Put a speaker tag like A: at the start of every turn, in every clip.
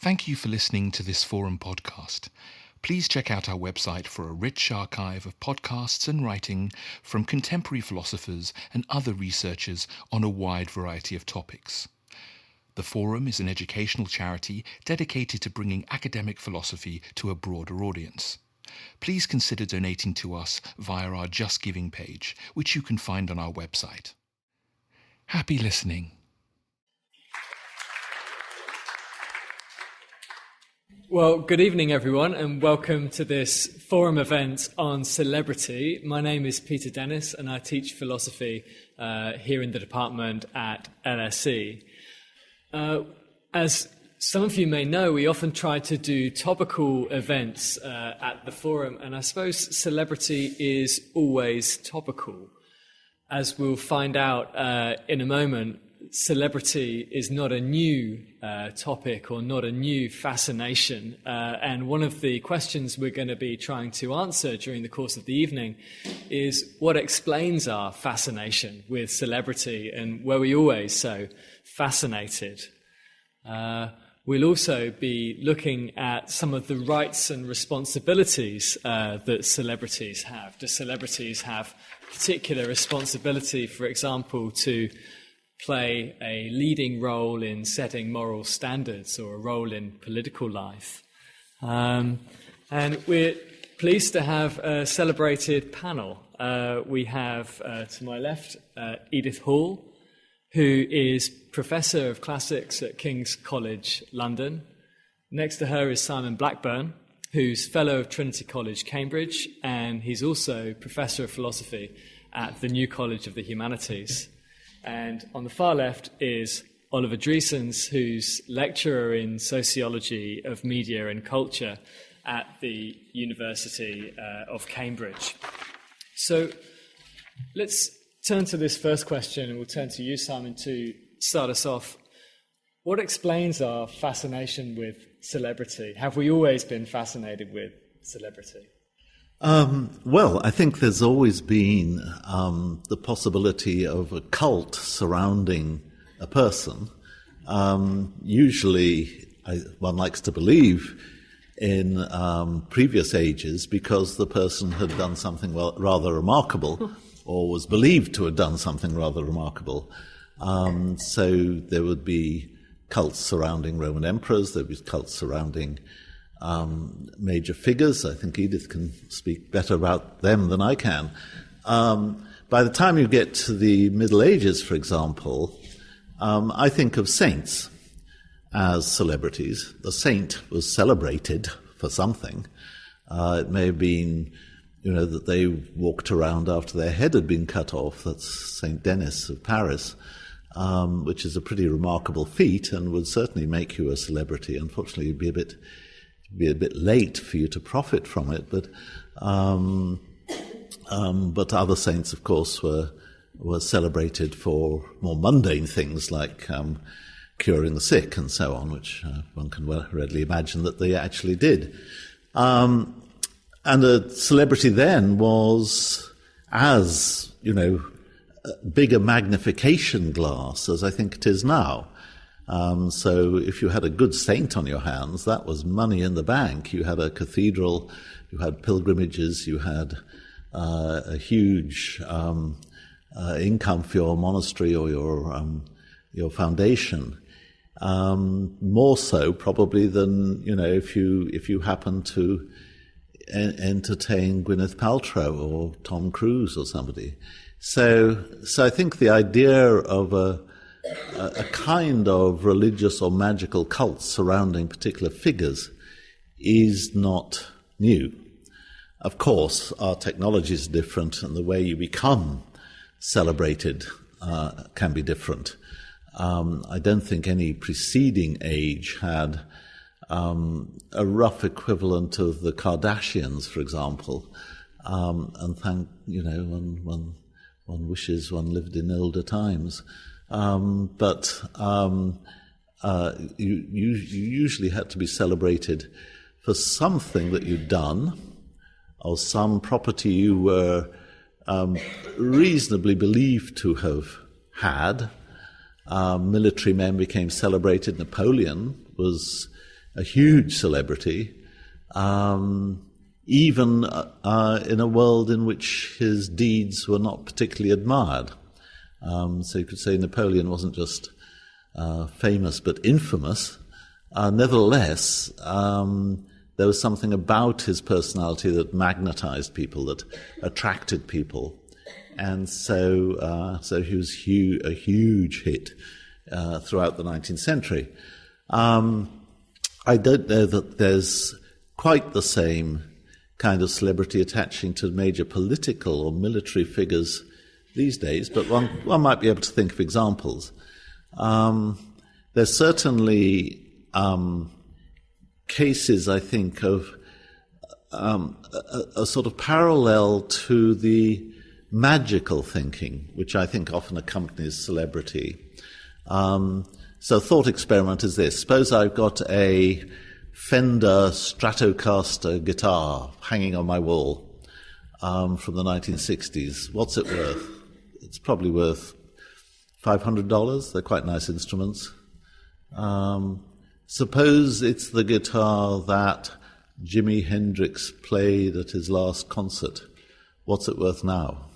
A: Thank you for listening to this Forum podcast. Please check out our website for a rich archive of podcasts and writing from contemporary philosophers and other researchers on a wide variety of topics. The Forum is an educational charity dedicated to bringing academic philosophy to a broader audience. Please consider donating to us via our Just Giving page, which you can find on our website. Happy listening.
B: Well, good evening, everyone, and welcome to this forum event on celebrity. My name is Peter Dennis, and I teach philosophy here in the department at LSE. As some of you may know, we often try to do topical events at the forum, and I suppose celebrity is always topical. As we'll find out in a moment, celebrity is not a new topic or not a new fascination. And one of the questions we're going to be trying to answer during the course of the evening is what explains our fascination with celebrity, and were we always so fascinated? We'll also be looking at some of the rights and responsibilities that celebrities have. Do celebrities have particular responsibility, for example, to play a leading role in setting moral standards or a role in political life? And we're pleased to have a celebrated panel. We have, to my left, Edith Hall, who is Professor of Classics at King's College, London. Next to her is Simon Blackburn, who's Fellow of Trinity College, Cambridge, and he's also Professor of Philosophy at the New College of the Humanities. And on the far left is Olivier Driessens, who's lecturer in Sociology of Media and Culture at the University of Cambridge. So let's turn to this first question, and we'll turn to you, Simon, to start us off. What explains our fascination with celebrity? Have we always been fascinated with celebrity?
C: Well, I think there's always been the possibility of a cult surrounding a person. Usually, one likes to believe in previous ages because the person had done something rather remarkable or was believed to have done something rather remarkable. So there would be cults surrounding Roman emperors, there would be cults surrounding major figures. I think Edith can speak better about them than I can. By the time you get to the Middle Ages, for example, I think of saints as celebrities. The saint was celebrated for something. It may have been, that they walked around after their head had been cut off. That's Saint Denis of Paris, which is a pretty remarkable feat and would certainly make you a celebrity. Unfortunately, you'd be a bit late for you to profit from it, but other saints, of course, were celebrated for more mundane things like curing the sick and so on, which one can readily imagine that they actually did. And a celebrity then was as big a magnification glass as I think it is now. So if you had a good saint on your hands, that was money in the bank. You had a cathedral, you had pilgrimages, you had a huge income for your monastery or your foundation. More so probably than if you happen to entertain Gwyneth Paltrow or Tom Cruise or somebody. So I think the idea of a kind of religious or magical cult surrounding particular figures is not new. Of course, our technology is different, and the way you become celebrated can be different. I don't think any preceding age had a rough equivalent of the Kardashians, for example, and one wishes one lived in older times. But you usually had to be celebrated for something that you'd done or some property you were reasonably believed to have had. Military men became celebrated. Napoleon was a huge celebrity, even in a world in which his deeds were not particularly admired. So you could say Napoleon wasn't just famous but infamous. Nevertheless, there was something about his personality that magnetized people, that attracted people. And so he was a huge hit throughout the 19th century. I don't know that there's quite the same kind of celebrity attaching to major political or military figures these days, but one might be able to think of examples. There's certainly cases, I think, of a sort of parallel to the magical thinking, which I think often accompanies celebrity. So a thought experiment is this. Suppose I've got a Fender Stratocaster guitar hanging on my wall from the 1960s. What's it worth? It's probably worth $500. They're quite nice instruments. Suppose it's the guitar that Jimi Hendrix played at his last concert. What's it worth now?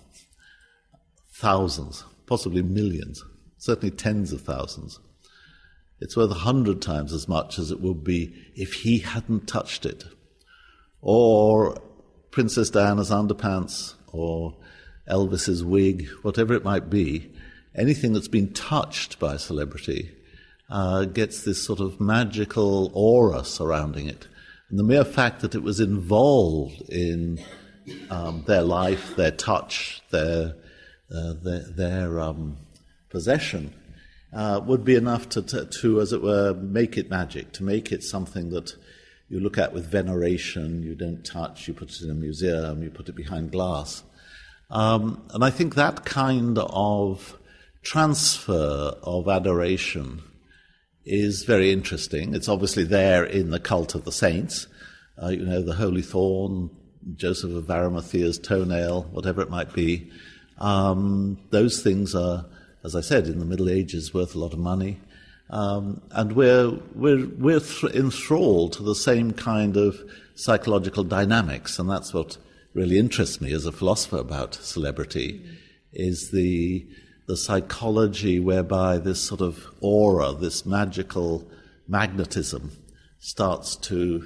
C: Thousands, possibly millions, certainly tens of thousands. It's worth 100 times as much as it would be if he hadn't touched it. Or Princess Diana's underpants, or Elvis's wig, whatever it might be. Anything that's been touched by a celebrity gets this sort of magical aura surrounding it. And the mere fact that it was involved in their life, their touch, their possession, would be enough to, as it were, make it magic, to make it something that you look at with veneration, you don't touch, you put it in a museum, you put it behind glass. And I think that kind of transfer of adoration is very interesting. It's obviously there in the cult of the saints, the Holy Thorn, Joseph of Arimathea's toenail, whatever it might be. Those things are, as I said, in the Middle Ages, worth a lot of money. And we're enthralled to the same kind of psychological dynamics, and that's what really interests me as a philosopher about celebrity, is the psychology whereby this sort of aura, this magical magnetism, starts to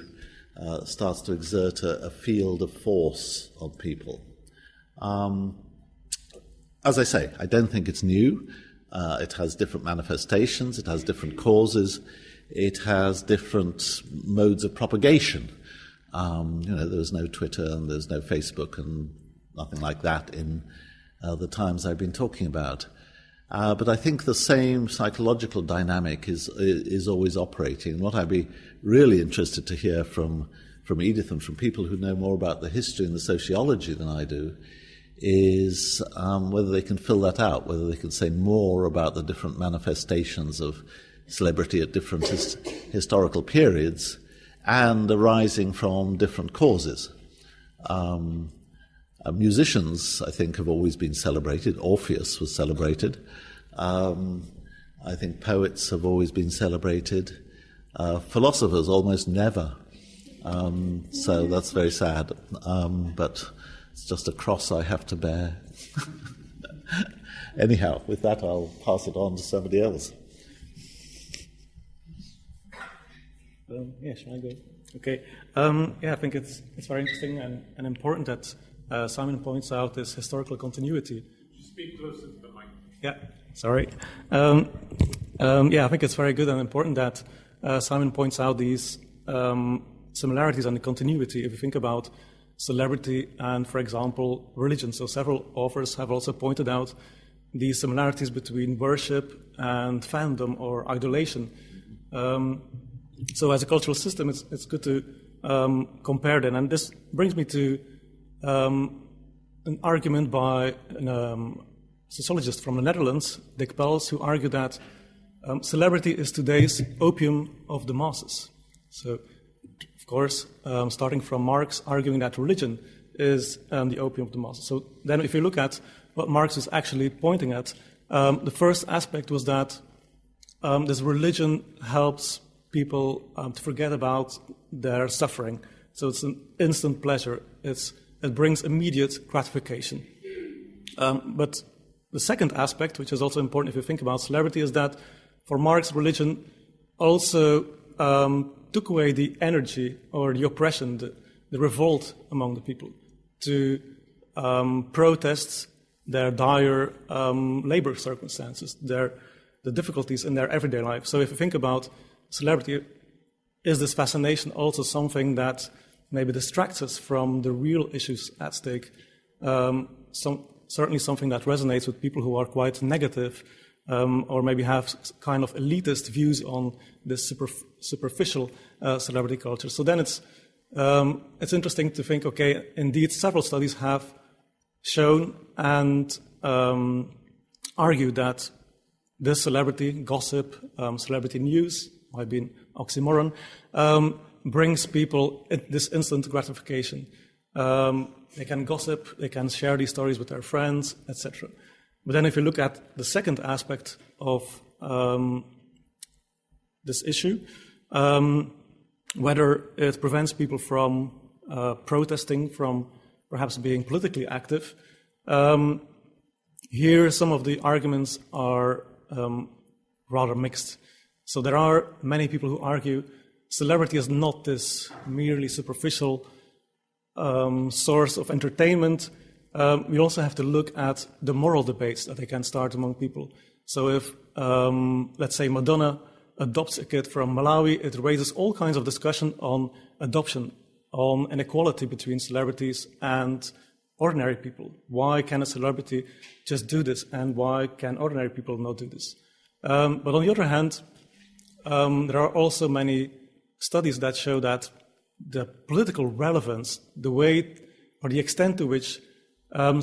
C: exert a field of force on people. As I say, I don't think it's new. It has different manifestations, it has different causes, it has different modes of propagation. There's no Twitter and there's no Facebook and nothing like that in the times I've been talking about. But I think the same psychological dynamic is always operating. What I'd be really interested to hear from Edith and from people who know more about the history and the sociology than I do is whether they can fill that out, whether they can say more about the different manifestations of celebrity at different historical periods and arising from different causes. Musicians, I think, have always been celebrated. Orpheus was celebrated. I think poets have always been celebrated. Philosophers, almost never. So that's very sad. But it's just a cross I have to bear. Anyhow, with that, I'll pass it on to somebody else.
D: Shall I go? Okay. I think it's very interesting and important that Simon points out this historical continuity.
E: Speak closer to the mic.
D: Yeah, sorry. I think it's very good and important that Simon points out these similarities and the continuity. If you think about celebrity and, for example, religion. So several authors have also pointed out these similarities between worship and fandom or idolation. So as a cultural system, it's good to compare them. And this brings me to an argument by a sociologist from the Netherlands, Dick Pels, who argued that celebrity is today's opium of the masses. So, of course, starting from Marx arguing that religion is the opium of the masses. So then if you look at what Marx is actually pointing at, the first aspect was that this religion helps people to forget about their suffering. So it's an instant pleasure. It brings immediate gratification. But the second aspect, which is also important if you think about celebrity, is that for Marx, religion also took away the energy or the oppression, the revolt among the people to protest their dire labor circumstances, the difficulties in their everyday life. So if you think about celebrity, is this fascination also something that maybe distracts us from the real issues at stake? Certainly something that resonates with people who are quite negative or maybe have kind of elitist views on this superficial celebrity culture. So then it's interesting to think, okay, indeed several studies have shown and argued that this celebrity gossip, celebrity news, might be an oxymoron, brings people this instant gratification. They can gossip, they can share these stories with their friends, etc. But then if you look at the second aspect of this issue, whether it prevents people from protesting, from perhaps being politically active, here some of the arguments are rather mixed. So there are many people who argue celebrity is not this merely superficial source of entertainment. We also have to look at the moral debates that they can start among people. So if, let's say, Madonna adopts a kid from Malawi, it raises all kinds of discussion on adoption, on inequality between celebrities and ordinary people. Why can a celebrity just do this, and why can ordinary people not do this? But on the other hand, there are also many studies that show that the political relevance, the way or the extent to which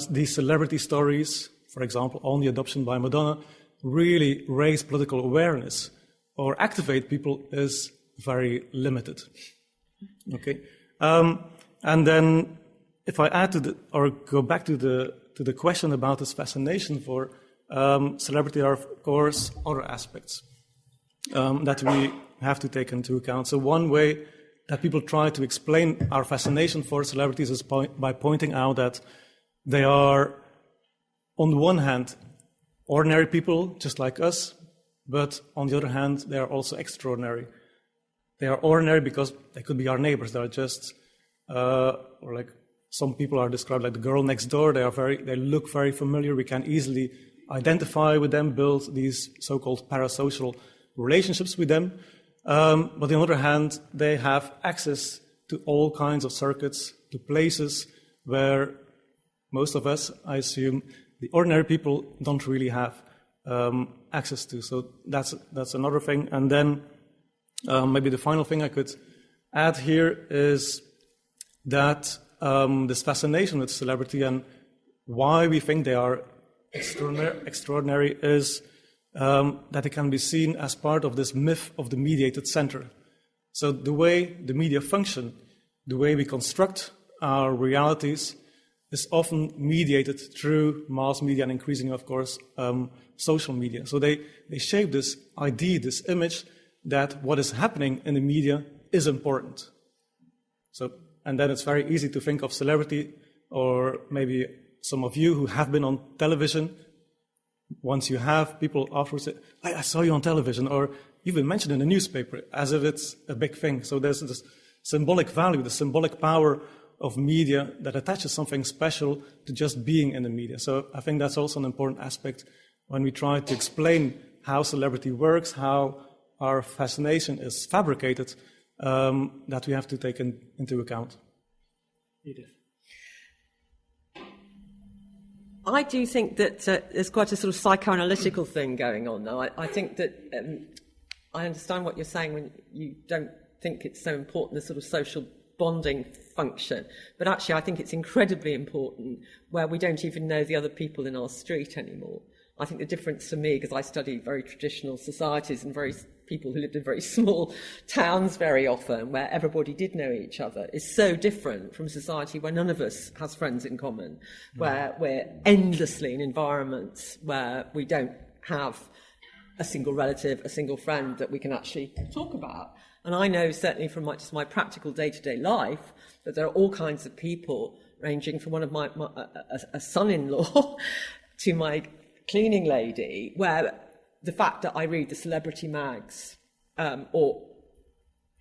D: these celebrity stories, for example, on the adoption by Madonna, really raise political awareness or activate people is very limited. Okay, and then if I add to or go back to the question about this fascination for celebrity, are of course other aspects that we have to take into account. So one way that people try to explain our fascination for celebrities is by pointing out that they are, on the one hand, ordinary people just like us, but on the other hand, they are also extraordinary. They are ordinary because they could be our neighbors. They are just, or like some people are described like the girl next door. They look very familiar. We can easily identify with them, build these so-called parasocial relationships with them. But on the other hand, they have access to all kinds of circuits, to places where most of us, I assume, the ordinary people don't really have access to. So that's another thing. And then maybe the final thing I could add here is that this fascination with celebrity and why we think they are extraordinary is that it can be seen as part of this myth of the mediated center. So the way the media function, the way we construct our realities, is often mediated through mass media and increasingly, of course, social media. So they shape this idea, this image, that what is happening in the media is important. So, and then it's very easy to think of celebrity, or maybe some of you who have been on television. Once you have, people afterwards say, I saw you on television, or you've been mentioned in the newspaper, as if it's a big thing. So there's this symbolic value, the symbolic power of media that attaches something special to just being in the media. So I think that's also an important aspect when we try to explain how celebrity works, how our fascination is fabricated, that we have to take into account. Edith.
E: I do think that there's quite a sort of psychoanalytical thing going on now. I think that I understand what you're saying when you don't think it's so important, the sort of social bonding function. But actually, I think it's incredibly important where we don't even know the other people in our street anymore. I think the difference for me, because I study very traditional societies and people who lived in very small towns very often, where everybody did know each other, is so different from a society where none of us has friends in common, where we're endlessly in environments where we don't have a single relative, a single friend that we can actually talk about. And I know certainly from my practical day-to-day life that there are all kinds of people, ranging from one of a son-in-law to my cleaning lady, where the fact that I read the celebrity mags, or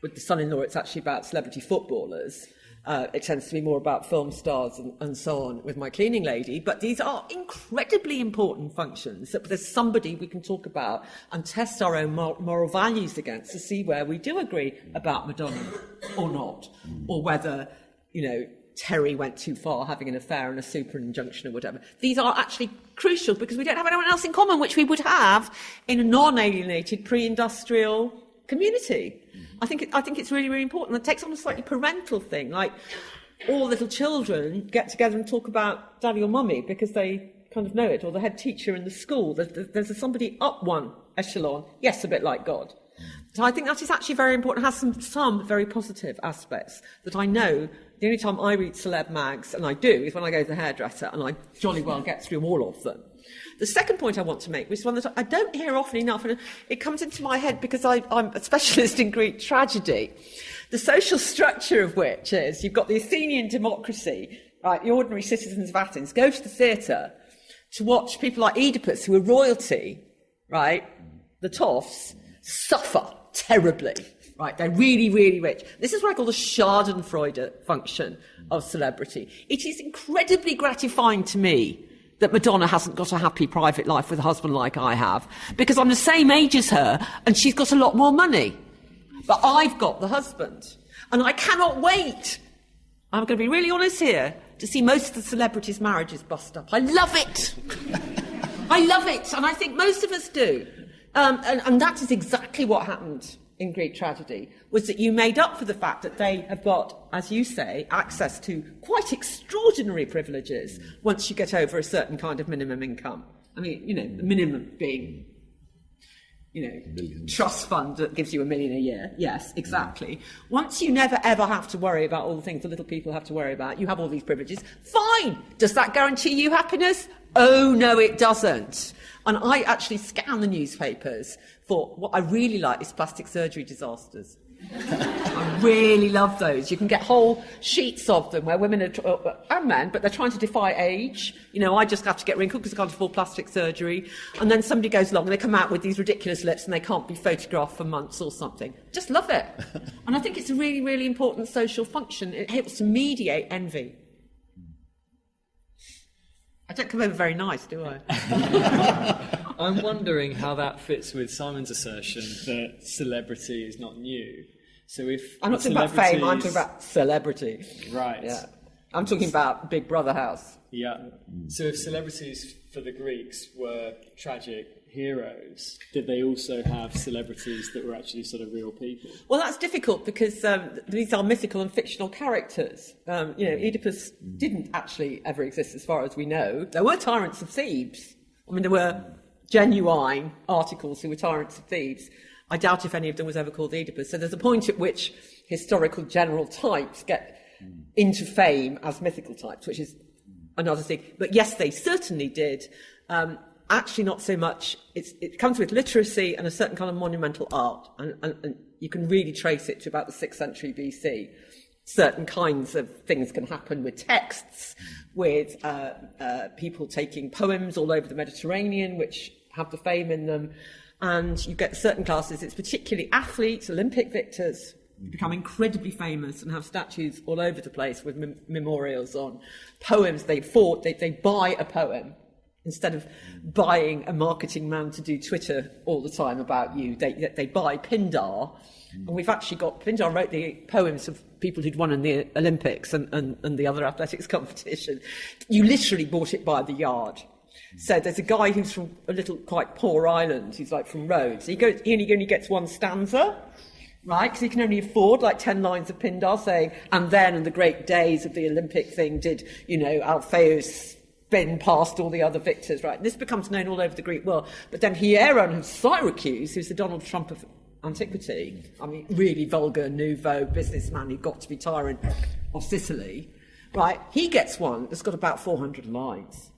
E: with the son-in-law it's actually about celebrity footballers, it tends to be more about film stars and so on with my cleaning lady, but these are incredibly important functions that there's somebody we can talk about and test our own moral values against to see where we do agree about Madonna or not, or whether, Terry went too far having an affair and a super injunction or whatever. These are actually crucial because we don't have anyone else in common, which we would have in a non-alienated pre-industrial community. I think it's really, really important. It takes on a slightly parental thing, like all little children get together and talk about daddy or mummy because they kind of know it, or the head teacher in the school. There's somebody up one echelon, yes, a bit like God. So I think that is actually very important. It has some very positive aspects that I know. The only time I read celeb mags, and I do, is when I go to the hairdresser, and I jolly well get through all of them. The second point I want to make, which is one that I don't hear often enough, and it comes into my head because I'm a specialist in Greek tragedy, the social structure of which is you've got the Athenian democracy, right, the ordinary citizens of Athens, go to the theatre to watch people like Oedipus, who are royalty, right, the toffs, suffer terribly. Right, they're really, really rich. This is what I call the Schadenfreude function of celebrity. It is incredibly gratifying to me that Madonna hasn't got a happy private life with a husband like I have, because I'm the same age as her and she's got a lot more money. But I've got the husband. And I cannot wait, I'm going to be really honest here, to see most of the celebrities' marriages bust up. I love it. I love it. And I think most of us do. And that is exactly what happened in Greek tragedy, was that you made up for the fact that they have got, as you say, access to quite extraordinary privileges once you get over a certain kind of minimum income. I mean, the minimum being, trust fund that gives you $1 million a year. Yes, exactly. Once you never ever have to worry about all the things the little people have to worry about, you have all these privileges. Fine! Does that guarantee you happiness? Oh, no, it doesn't. And I actually scan the newspapers for what I really like is plastic surgery disasters. I really love those. You can get whole sheets of them where women are, and men, but they're trying to defy age. I just have to get wrinkled because I can't afford plastic surgery. And then somebody goes along and they come out with these ridiculous lips and they can't be photographed for months or something. Just love it. And I think it's a really, really important social function. It helps to mediate envy. I don't come over very nice, do I?
B: I'm wondering how that fits with Simon's assertion that celebrity is not new. So if
E: I'm not talking about fame, I'm talking about celebrity.
B: Right.
E: Yeah. I'm talking about Big Brother house.
B: Yeah. So if celebrities for the Greeks were tragic heroes, did they also have celebrities that were actually sort of real people?
E: Well, that's difficult because these are mythical and fictional characters. Oedipus didn't actually ever exist as far as we know. There were tyrants of Thebes. I mean, there were genuine articles who were tyrants of Thebes. I doubt if any of them was ever called Oedipus. So there's a point at which historical general types get into fame as mythical types, which is another thing. But yes, they certainly did. Actually, not so much. It comes with literacy and a certain kind of monumental art, and you can really trace it to about the 6th century BC. Certain kinds of things can happen with texts, with people taking poems all over the Mediterranean, which have the fame in them, and you get certain classes. It's particularly athletes, Olympic victors, who become incredibly famous and have statues all over the place with memorials on poems they fought. They buy a poem. Instead of buying a marketing man to do Twitter all the time about you, they buy Pindar. And we've actually got, Pindar wrote the poems of people who'd won in the Olympics and the other athletics competition. You literally bought it by the yard. So there's a guy who's from a little quite poor island, who's like from Rhodes. He only gets one stanza, right? Because he can only afford like 10 lines of Pindar saying, and then in the great days of the Olympic thing did, Alphaeus been past all the other victors, right? And this becomes known all over the Greek world. But then Hieron of Syracuse, who's the Donald Trump of antiquity, I mean, really vulgar, nouveau businessman who got to be tyrant of Sicily, right? He gets one that's got about 400 lines.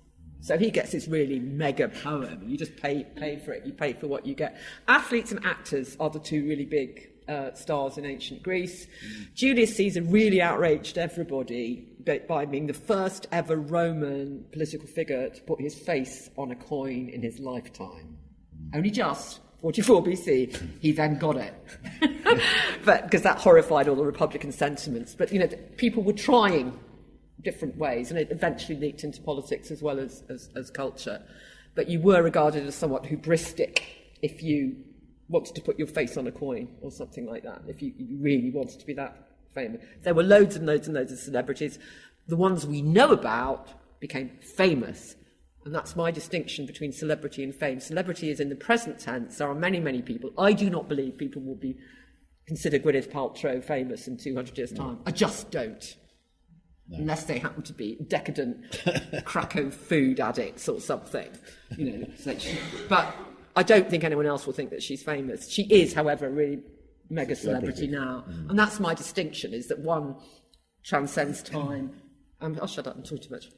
E: So he gets this really mega poem. You just pay for it. You pay for what you get. Athletes and actors are the two really big stars in ancient Greece. Julius Caesar really outraged everybody by being the first ever Roman political figure to put his face on a coin in his lifetime. Only just 44 BC, he then got it. But because that horrified all the Republican sentiments. But, people were trying different ways, and it eventually leaked into politics as well as culture. But you were regarded as somewhat hubristic if you wanted to put your face on a coin or something like that, if you really wanted to be that famous. There were loads and loads and loads of celebrities. The ones we know about became famous. And that's my distinction between celebrity and fame. Celebrity is in the present tense. There are many, many people. I do not believe people will consider Gwyneth Paltrow famous in 200 years' time. I just don't. No. Unless they happen to be decadent Krakow food addicts or something. But I don't think anyone else will think that she's famous. She is, however, a really mega celebrity now. And that's my distinction, is that one transcends time. I'll shut up and talk too much.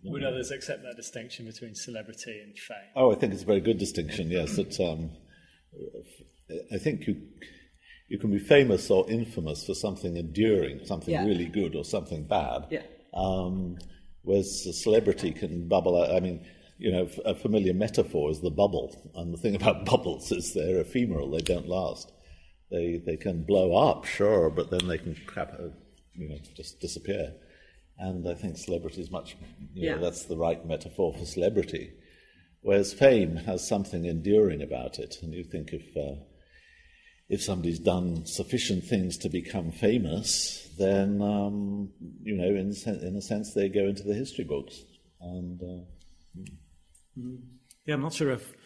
B: Would others accept that distinction between celebrity and fame?
C: Oh, I think it's a very good distinction, yes. That I think you can be famous or infamous for something enduring, something really good or something bad.
E: Yeah.
C: Whereas a celebrity can bubble out. I mean, a familiar metaphor is the bubble. And the thing about bubbles is they're ephemeral, they don't last. They can blow up, sure, but then they can just disappear. And I think celebrity is much, that's the right metaphor for celebrity. Whereas fame has something enduring about it. And you think if somebody's done sufficient things to become famous, then, in a sense, they go into the history books. And
D: I'm not sure if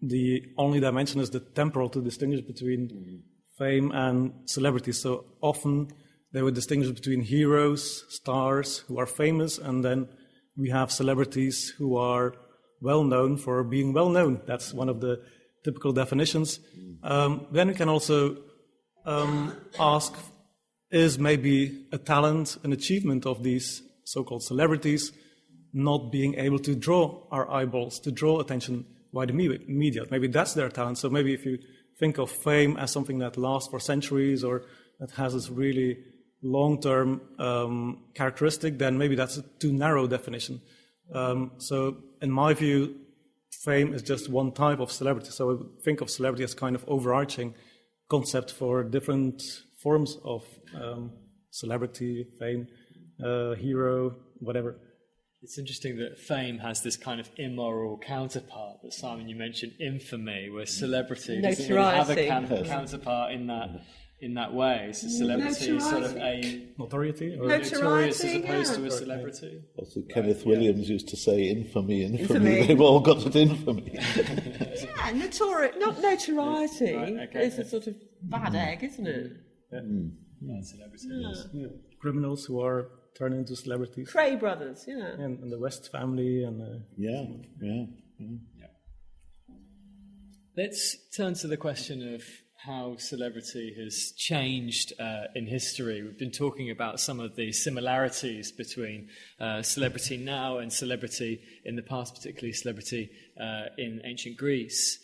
D: the only dimension is the temporal to distinguish between fame and celebrity. So often they would distinguish between heroes, stars who are famous, and then we have celebrities who are well known for being well known. That's one of the typical definitions. Then we can also ask, is maybe a talent, an achievement of these so-called celebrities not being able to draw our eyeballs, to draw attention by the media? Maybe that's their talent. So maybe if you think of fame as something that lasts for centuries or that has this really long-term characteristic, then maybe that's a too narrow definition. So in my view, fame is just one type of celebrity. So I would think of celebrity as kind of overarching concept for different forms of celebrity, fame, hero, whatever.
B: It's interesting that fame has this kind of immoral counterpart that, Simon, you mentioned, infamy, where celebrity doesn't really have a counterpart in that way. So celebrity is sort of a
D: notoriety, or
B: notorious as opposed to a celebrity.
C: Also, Kenneth Williams used to say, "Infamy, infamy." They've all got an infamy.
E: Not notoriety. Right, okay. It's a sort of bad egg, isn't it?
B: Bad celebrity.
D: Yeah. Criminals who are turned into celebrities.
E: Cray brothers,
D: and the West family, and
B: Let's turn to the question of how celebrity has changed in history. We've been talking about some of the similarities between celebrity now and celebrity in the past, particularly celebrity in ancient Greece.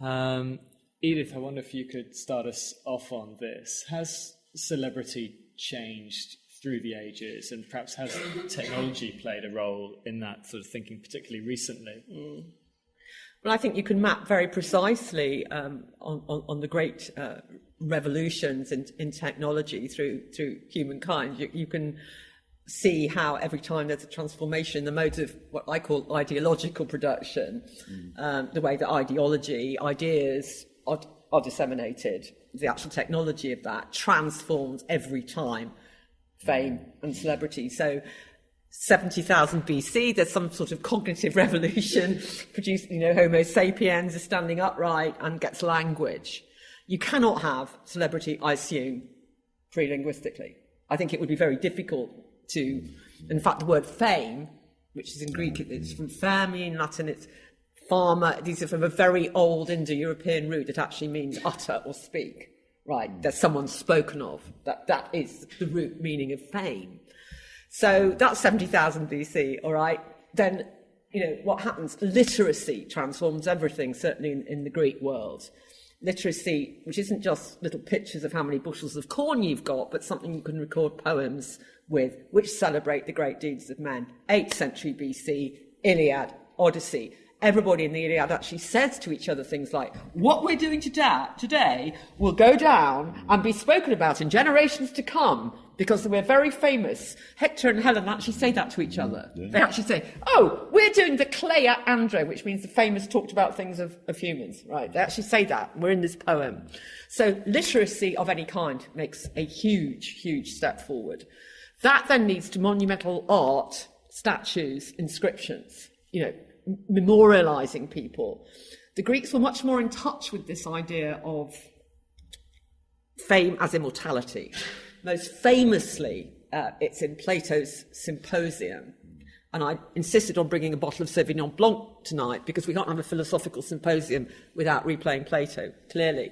B: Edith, I wonder if you could start us off on this. Has celebrity changed through the ages, and perhaps has technology played a role in that sort of thinking, particularly recently?
E: Well, I think you can map very precisely on the great revolutions in technology through humankind. You can see how every time there's a transformation in the modes of what I call ideological production, the way that ideas are disseminated, the actual technology of that transforms every time fame and celebrity. So 70,000 BC, there's some sort of cognitive revolution, produced, Homo sapiens is standing upright and gets language. You cannot have celebrity, I assume, pre-linguistically. I think it would be very difficult to, in fact, the word fame, which is in Greek, it's from fame, in Latin it's farmer, these are from a very old Indo-European root that actually means utter or speak, right? There's someone spoken of. That is the root meaning of fame. So that's 70,000 BC, all right? Then what happens? Literacy transforms everything, certainly in the Greek world. Literacy, which isn't just little pictures of how many bushels of corn you've got, but something you can record poems with, which celebrate the great deeds of men. 8th century BC, Iliad, Odyssey. Everybody in the Iliad actually says to each other things like, what we're doing today will go down and be spoken about in generations to come because we're very famous. Hector and Helen actually say that to each other. Yeah. They actually say, oh, we're doing the Kleia Andra, which means the famous talked about things of humans, right? They actually say that. We're in this poem. So literacy of any kind makes a huge, huge step forward. That then leads to monumental art, statues, inscriptions, memorializing people. The Greeks were much more in touch with this idea of fame as immortality. Most famously, it's in Plato's Symposium. And I insisted on bringing a bottle of Sauvignon Blanc tonight because we can't have a philosophical symposium without replaying Plato, clearly.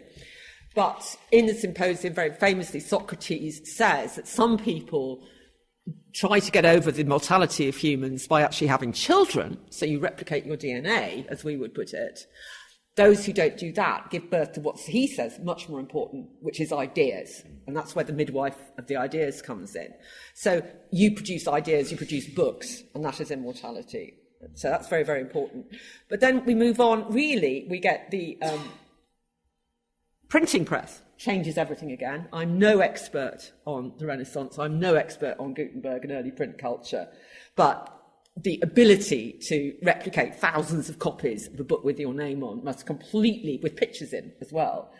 E: But in the Symposium, very famously, Socrates says that some people try to get over the mortality of humans by actually having children, so you replicate your DNA, as we would put it. Those who don't do that give birth to what he says much more important, which is ideas. And that's where the midwife of the ideas comes in. So you produce ideas, you produce books, and that is immortality. So that's very, very important. But then we move on, really, we get the printing press. Changes everything again. I'm no expert on the Renaissance. I'm no expert on Gutenberg and early print culture. But the ability to replicate thousands of copies of a book with your name on must completely, with pictures in as well.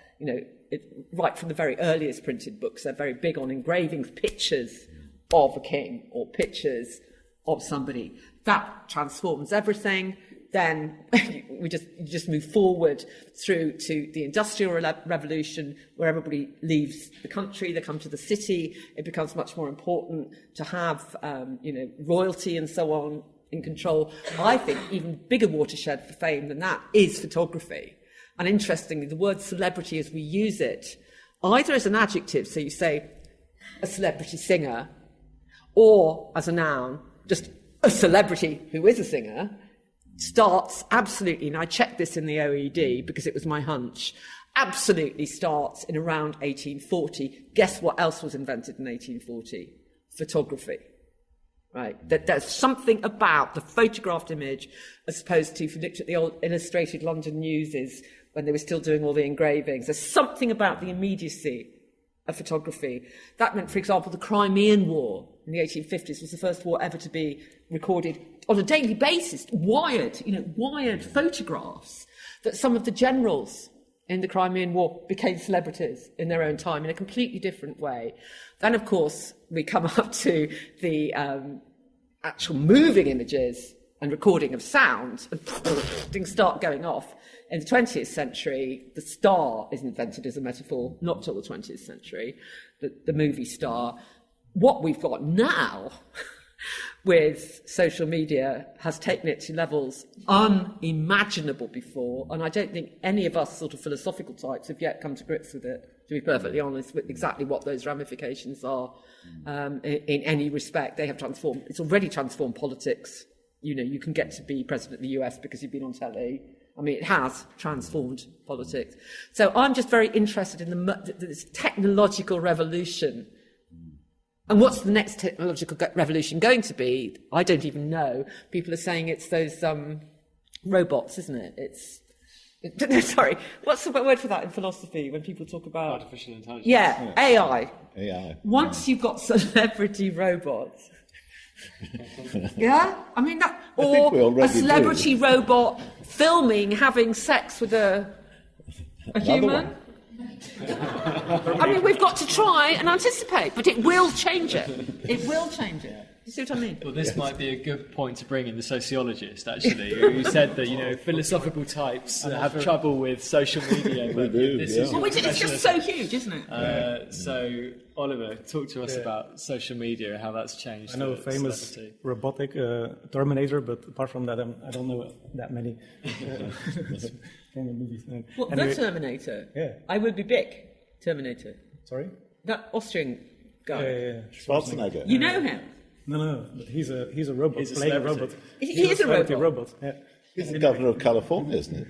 E: Right from the very earliest printed books, they're very big on engravings, pictures of a king or pictures of somebody. That transforms everything. Then you just move forward through to the Industrial Revolution, where everybody leaves the country, they come to the city. It becomes much more important to have, royalty and so on in control. I think even bigger watershed for fame than that is photography. And interestingly, the word celebrity, as we use it, either as an adjective, so you say a celebrity singer, or as a noun, just a celebrity who is a singer, starts absolutely, and I checked this in the OED because it was my hunch, absolutely starts in around 1840. Guess what else was invented in 1840? Photography. Right? That there's something about the photographed image, as opposed to, if you looked at the old Illustrated London Newses, when they were still doing all the engravings, there's something about the immediacy of photography. That meant, for example, the Crimean War in the 1850s was the first war ever to be recorded on a daily basis, wired photographs, that some of the generals in the Crimean War became celebrities in their own time in a completely different way. Then, of course, we come up to the actual moving images and recording of sound, and things start going off. In the 20th century, the star is invented as a metaphor, not till the 20th century, the movie star. What we've got now with social media has taken it to levels unimaginable before, and I don't think any of us sort of philosophical types have yet come to grips with it, to be perfectly honest, with exactly what those ramifications are in any respect. They have transformed, it's already transformed politics. You can get to be president of the US because you've been on telly. I mean, it has transformed politics. So I'm just very interested in this technological revolution. And what's the next technological revolution going to be? I don't even know. People are saying it's those robots, isn't it? Sorry, what's the word for that in philosophy when people talk about...
F: Artificial intelligence.
E: Yeah, AI.
C: AI.
E: Once you've got celebrity robots... Yeah? I mean, that... Or a celebrity robot filming having sex with a human... I mean, we've got to try and anticipate, but it will change it. It will change it. You see what I mean?
B: Well, this might be a good point to bring in the sociologist, actually, who said that, philosophical types have trouble with social media. But
E: it's just so huge, isn't it?
B: So, Oliver, talk to us about social media, how that's changed.
D: I know a famous robotic Terminator, but apart from that, I don't know that many movies.
E: What, anyway, the Terminator?
D: Yeah.
E: I will be big. Terminator.
D: Sorry?
E: That Austrian guy.
D: Yeah.
C: Schwarzenegger.
E: You know him?
D: No, but he's a robot,
B: He's a
D: playing a
B: celebrity.
D: robot.
E: He is a
D: celebrity
E: robot.
D: Yeah.
C: He's the governor of California, isn't it?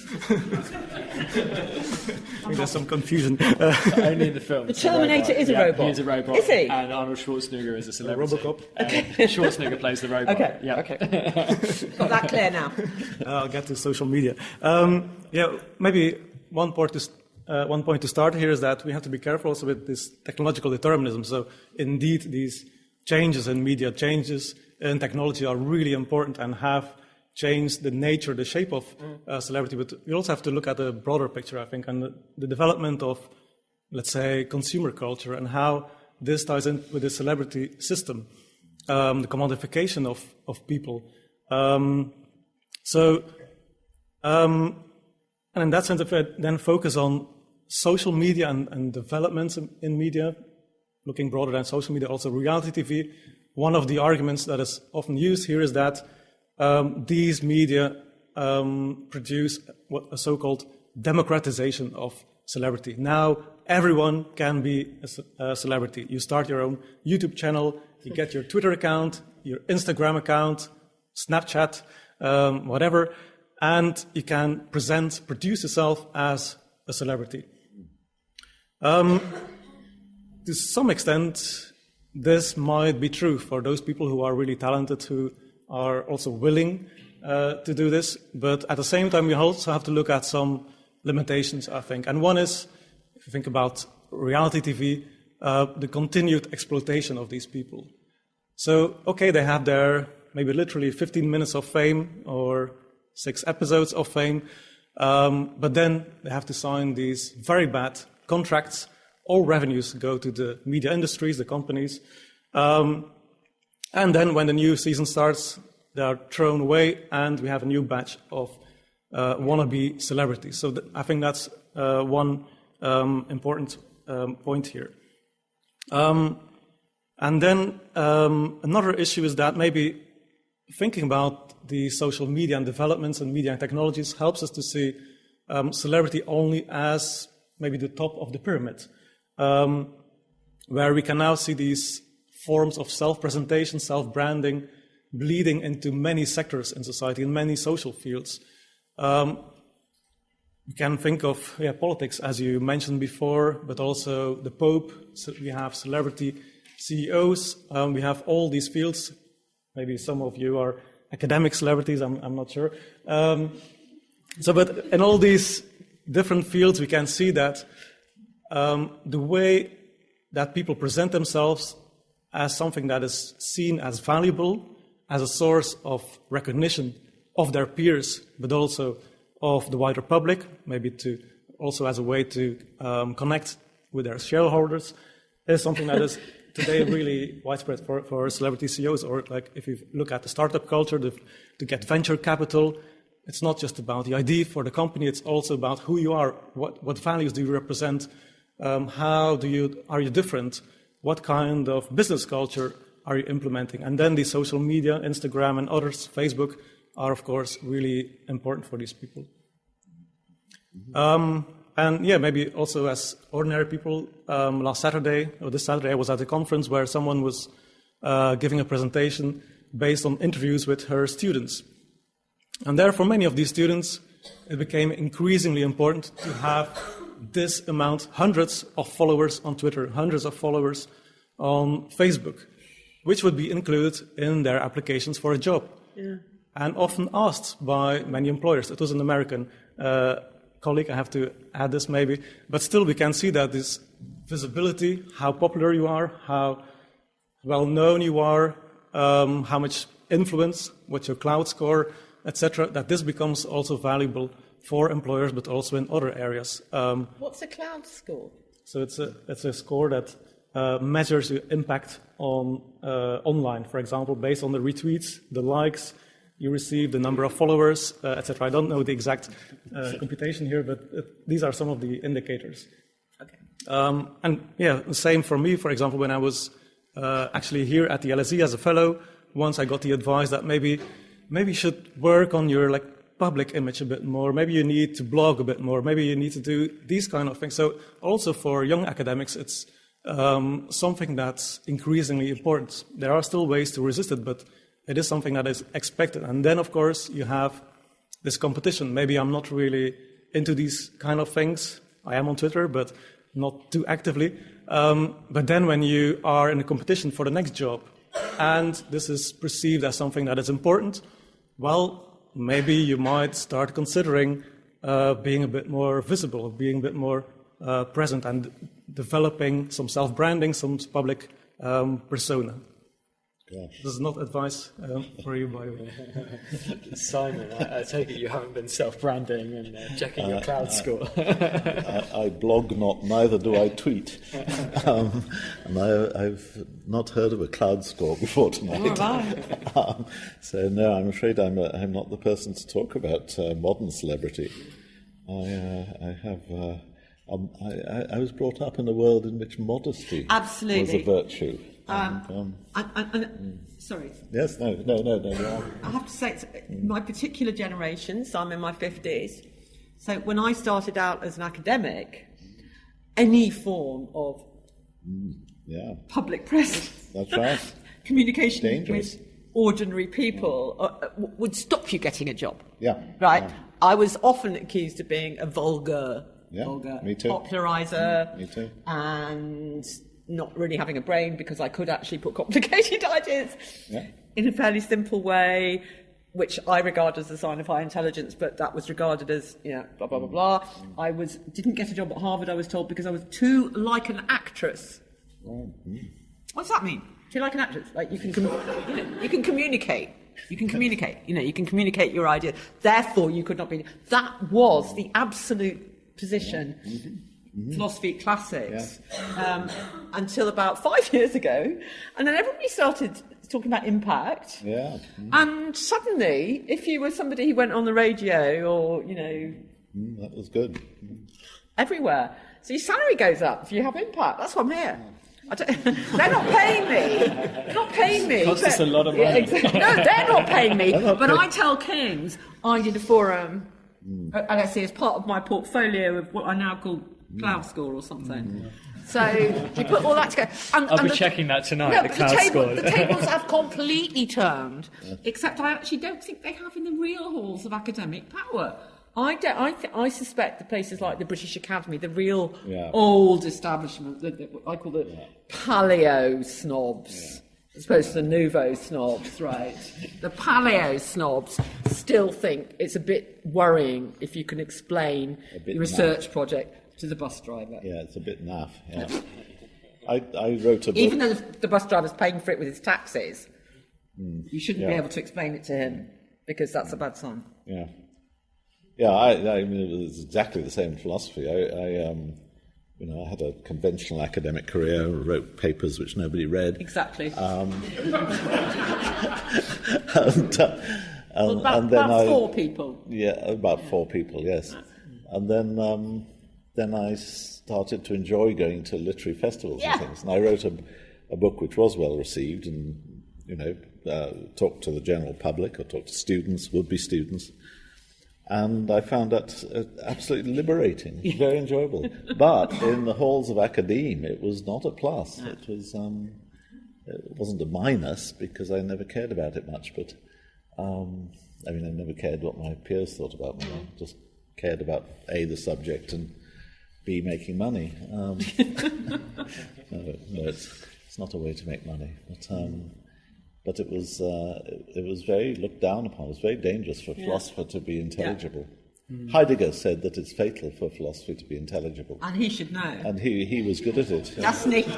D: I think there's some confusion.
B: Only in the film.
E: The Terminator is a robot.
B: He is a robot.
E: Is he?
B: And Arnold Schwarzenegger is a celebrity.
D: Robocop.
B: Schwarzenegger plays the robot.
E: Okay,
B: Yeah.
E: okay. Got that clear now.
D: I'll get to social media. Maybe one point to start here is that we have to be careful also with this technological determinism. So indeed, these changes in media, changes in technology are really important and have changed the nature, the shape of celebrity. But we also have to look at the broader picture, I think, and the development of, let's say, consumer culture and how this ties in with the celebrity system, the commodification of people. And in that sense, if I then focus on social media and developments in media, looking broader than social media, also reality TV, one of the arguments that is often used here is that these media produce a so-called democratization of celebrity. Now everyone can be a celebrity. You start your own YouTube channel, you get your Twitter account, your Instagram account, Snapchat, whatever, and you can produce yourself as a celebrity. To some extent, this might be true for those people who are really talented, who are also willing to do this. But at the same time, we also have to look at some limitations, I think. And one is, if you think about reality TV, the continued exploitation of these people. So, okay, they have their maybe literally 15 minutes of fame or 6 episodes of fame, but then they have to sign these very bad contracts. All revenues go to the media industries, the companies. And then when the new season starts, they are thrown away and we have a new batch of wannabe celebrities. So I think that's one important point here. And then another issue is that maybe thinking about the social media and developments and media and technologies helps us to see celebrity only as maybe the top of the pyramid, where we can now see these forms of self-presentation, self-branding, bleeding into many sectors in society, in many social fields. We can think of politics, as you mentioned before, but also the Pope. So we have celebrity CEOs. We have all these fields. Maybe some of you are academic celebrities, I'm not sure. But in all these different fields, we can see that the way that people present themselves as something that is seen as valuable, as a source of recognition of their peers, but also of the wider public, maybe also as a way to connect with their shareholders, is something that is today really widespread for celebrity CEOs. Or like if you look at the startup culture, to get venture capital, it's not just about the idea for the company, it's also about who you are, what values do you represent, are you different, what kind of business culture are you implementing? And then the social media, Instagram and others, Facebook, are of course really important for these people. And maybe also as ordinary people, this Saturday, I was at a conference where someone was giving a presentation based on interviews with her students. And there, for many of these students, it became increasingly important to have this amount, hundreds of followers on Twitter, hundreds of followers on Facebook, which would be included in their applications for a job. Yeah. And often asked by many employers. It was an American colleague, I have to add this maybe, but still we can see that this visibility, how popular you are, how well known you are, how much influence, what's your cloud score, etc., that this becomes also valuable for employers, but also in other areas.
E: What's a cloud score?
D: So it's a score that measures your impact on online, for example, based on the retweets, the likes you receive, the number of followers, etc. I don't know the exact computation here, but these are some of the indicators.
E: Okay.
D: The same for me, for example, when I was actually here at the LSE as a fellow, once I got the advice that maybe you should work on your public image a bit more, maybe you need to blog a bit more, maybe you need to do these kind of things. So also for young academics, it's something that's increasingly important. There are still ways to resist it, but it is something that is expected. And then, of course, you have this competition. Maybe I'm not really into these kind of things. I am on Twitter, but not too actively. But then when you are in a competition for the next job, and this is perceived as something that is important, well, maybe you might start considering being a bit more visible, being a bit more present, and developing some self-branding, some public persona.
C: Gosh.
D: This is not advice for you, by the way.
B: Simon, I take it you haven't been self-branding and checking your cloud score.
C: I blog not, neither do I tweet. And I've not heard of a cloud score before tonight. So no, I'm afraid I'm not the person to talk about modern celebrity. I was brought up in a world in which modesty was a virtue.
E: Sorry.
C: Yes, no.
E: I have to say, it's my particular generation, so I'm in my 50s. So when I started out as an academic, any form of public presence,
C: That's right.
E: communication with ordinary people would stop you getting a job.
C: Yeah.
E: Right?
C: Yeah.
E: I was often accused of being a vulgar
C: me too.
E: popularizer.
C: Me too.
E: And not really having a brain, because I could actually put complicated ideas in a fairly simple way, which I regard as a sign of high intelligence, but that was regarded as, blah, blah, blah, blah. I didn't get a job at Harvard, I was told, because I was too like an actress. What's that mean? Too like an actress? Like you can communicate. You can communicate. You can communicate your idea. Therefore, you could not be. That was the absolute position. Philosophy classics until about 5 years ago, and then everybody started talking about impact. And suddenly, if you were somebody who went on the radio or
C: that was good.
E: Everywhere, so your salary goes up if you have impact. That's why I'm here. They're not paying me. They're not paying me.
B: It costs us a lot of money.
E: Yeah, exactly. No, they're not paying me. But I tell Kings I did a forum. Let's see, as part of my portfolio of what I now call cloud score or something. So you put all that together.
B: I'll be checking that tonight, the cloud score.
E: The tables have completely turned, except I actually don't think they have in the real halls of academic power. I suspect the places like the British Academy, the real old establishment, what I call the paleo snobs, as opposed to the nouveau snobs, right? The paleo snobs still think it's a bit worrying if you can explain the research project to the bus driver.
C: Yeah, it's a bit naff. Yeah. I wrote a book.
E: Even though the bus driver's paying for it with his taxes, you shouldn't be able to explain it to him, because that's a bad sign.
C: Yeah. Yeah, I mean, it was exactly the same philosophy. I had a conventional academic career, wrote papers which nobody read.
E: Exactly. About 4 people.
C: Yeah, about 4 people, yes. And then I started to enjoy going to literary festivals and things. And I wrote a book which was well received, and talked to the general public, or talked to students, would-be students. And I found that absolutely liberating, very enjoyable. But in the halls of academe, it was not a plus. It was, it wasn't a minus, because I never cared about it much. But I never cared what my peers thought about me. I just cared about A, the subject, and B, making money. No, it's not a way to make money. But it was very looked down upon. It was very dangerous for a philosopher to be intelligible. Heidegger said that it's fatal for philosophy to be intelligible.
E: And he should know.
C: And he was good at it.
E: Das nicht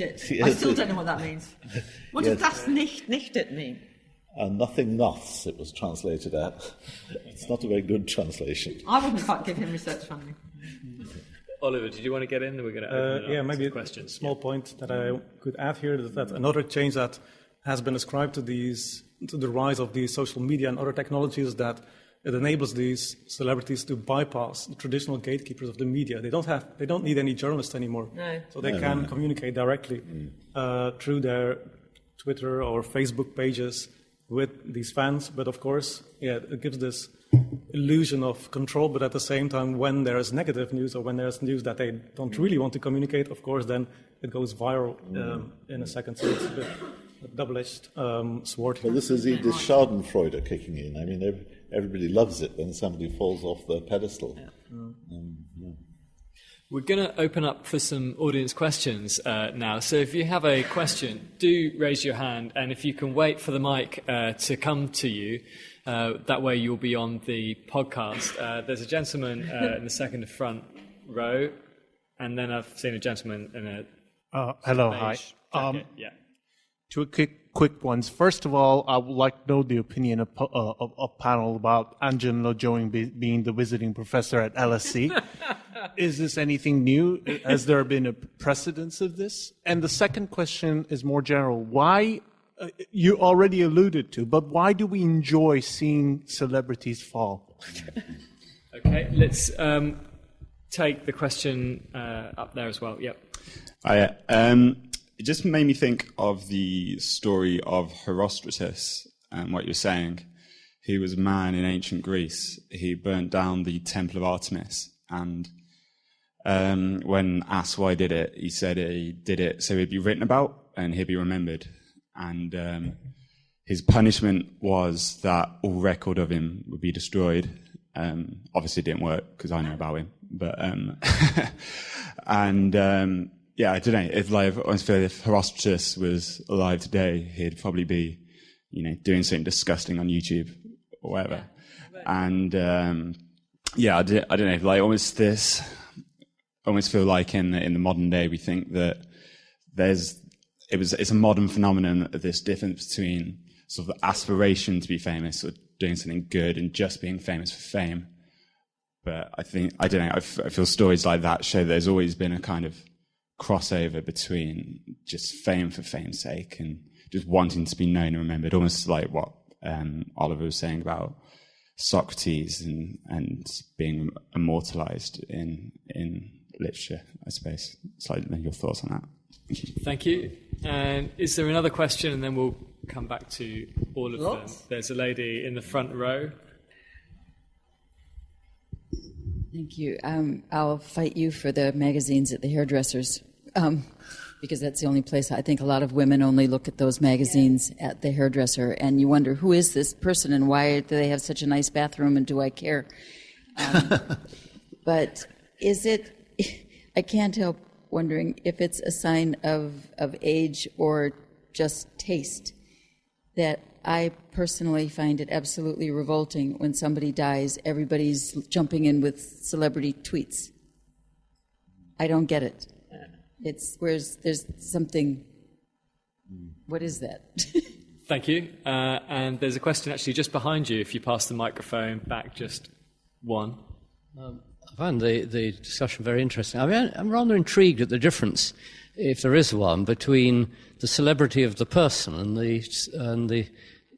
E: it.
C: Yes,
E: I still don't know what that means. What does das nicht it mean?
C: Nothing noths, it was translated at. It's not a very good translation.
E: I wouldn't quite give him research funding.
B: Oliver, did you want to get in? We're going to open it up
D: maybe
B: to questions.
D: A small point that I could add here is that another change that has been ascribed to the rise of these social media and other technologies, that it enables these celebrities to bypass the traditional gatekeepers of the media. They don't need any journalists anymore.
E: No.
D: So they can communicate directly through their Twitter or Facebook pages with these fans. But of course, it gives this illusion of control. But at the same time, when there is negative news or when there's news that they don't really want to communicate, of course, then it goes viral in a second. So it's a bit a double-edged sword.
C: Well, this is Edith Schadenfreude kicking in. I mean, everybody loves it when somebody falls off their pedestal. Yeah.
B: We're going to open up for some audience questions now. So if you have a question, do raise your hand. And if you can wait for the mic to come to you, that way you'll be on the podcast. There's a gentleman in the second front row. And then I've seen a gentleman in a
F: hello, hi.
B: Yeah.
F: Two quick ones. First of all, I would like to know the opinion of panel about Angelo Joing being the visiting professor at LSE. Is this anything new? Has there been a precedence of this? And the second question is more general. Why, you already alluded to, but why do we enjoy seeing celebrities fall?
B: Okay, let's take the question up there as well. Yep.
G: It just made me think of the story of Herostratus and what you're saying. He was a man in ancient Greece. He burnt down the Temple of Artemis. And when asked why he did it, he said he did it so he'd be written about and he'd be remembered. And his punishment was that all record of him would be destroyed. Obviously it didn't work because I know about him. But yeah, I don't know. If Herostratus was alive today, he'd probably be, doing something disgusting on YouTube or whatever. And I don't know. Like almost feel like in the modern day we think that it's a modern phenomenon of this difference between sort of the aspiration to be famous or doing something good and just being famous for fame. But I feel stories like that show there's always been a kind of crossover between just fame for fame's sake and just wanting to be known and remembered, almost like what Oliver was saying about Socrates and being immortalized in literature, I suppose. Slightly your thoughts on that.
B: Thank you. And is there another question? And then we'll come back to all of them. There's a lady in the front row.
H: Thank you. I'll fight you for the magazines at the hairdressers, because that's the only place I think a lot of women only look at those magazines at the hairdresser, and you wonder, who is this person and why do they have such a nice bathroom and do I care? But is it, I can't help wondering if it's a sign of age or just taste that I personally find it absolutely revolting when somebody dies, everybody's jumping in with celebrity tweets. I don't get it. There's something, what is that?
B: Thank you. And there's a question actually just behind you, if you pass the microphone back just one.
I: I find the discussion very interesting. I mean, I'm rather intrigued at the difference, if there is one, between the celebrity of the person and the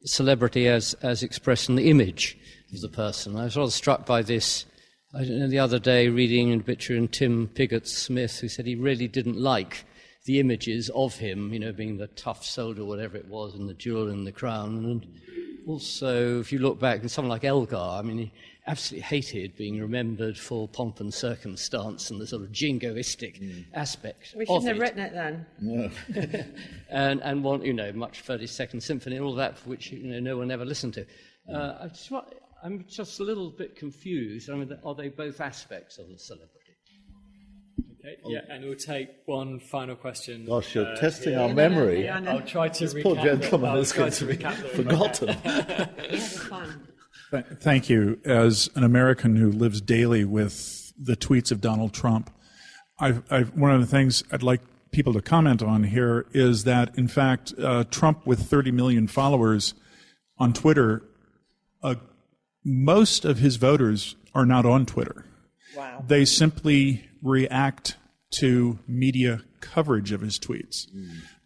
I: celebrity as expressed in the image of the person. I was rather struck by this, I don't know, the other day reading an obituary in Tim Pigott-Smith, who said he really didn't like the images of him, being the tough soldier, whatever it was, and the jewel in the crown. And also, if you look back at someone like Elgar, I mean, he absolutely hated being remembered for pomp and circumstance and the sort of jingoistic aspect of it.
E: We shouldn't have written it then.
C: No.
I: and want, much 32nd Symphony and all that, for which, no one ever listened to. I'm just a little bit confused. I mean, are they both aspects of the celebrity?
B: Okay, yeah, and we'll take one final question.
C: Gosh, you're testing our memory.
B: I'll try to
C: This
B: recap
C: poor gentleman
B: them.
C: is going to be forgotten.
J: Thank you. As an American who lives daily with the tweets of Donald Trump, one of the things I'd like people to comment on here is that, in fact, Trump with 30 million followers on Twitter, most of his voters are not on Twitter.
E: Wow.
J: They simply react to media coverage of his tweets.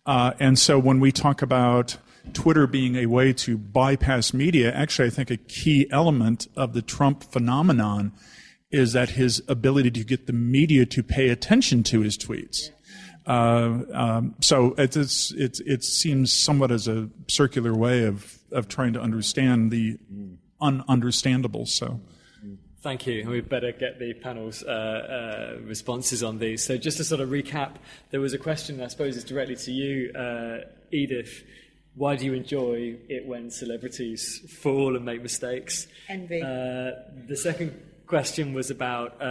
J: And so when we talk about Twitter being a way to bypass media, actually I think a key element of the Trump phenomenon is that his ability to get the media to pay attention to his tweets. So it seems somewhat as a circular way of trying to understand the ununderstandable. So.
B: Thank you. And we'd better get the panel's responses on these. So just to sort of recap, there was a question, I suppose is directly to you, Edith. Why do you enjoy it when celebrities fall and make mistakes?
E: Envy.
B: The second question was about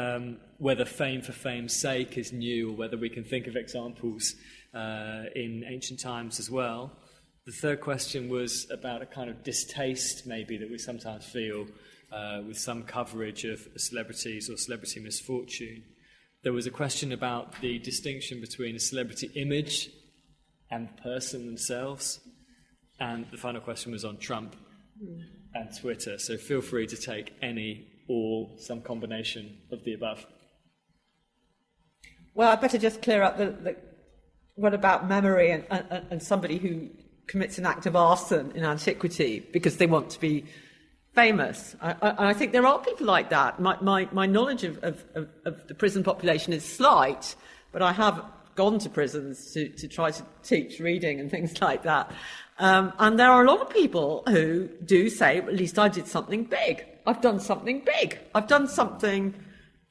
B: whether fame for fame's sake is new, or whether we can think of examples in ancient times as well. The third question was about a kind of distaste, maybe, that we sometimes feel with some coverage of celebrities or celebrity misfortune. There was a question about the distinction between a celebrity image and the person themselves. And the final question was on Trump and Twitter. So feel free to take any or some combination of the above.
E: Well, I better just clear up what about memory and somebody who commits an act of arson in antiquity because they want to be famous. I think there are people like that. My knowledge of the prison population is slight, but I have gone to prisons to try to teach reading and things like that. And there are a lot of people who do say, at least I did something big. I've done something big. I've done something,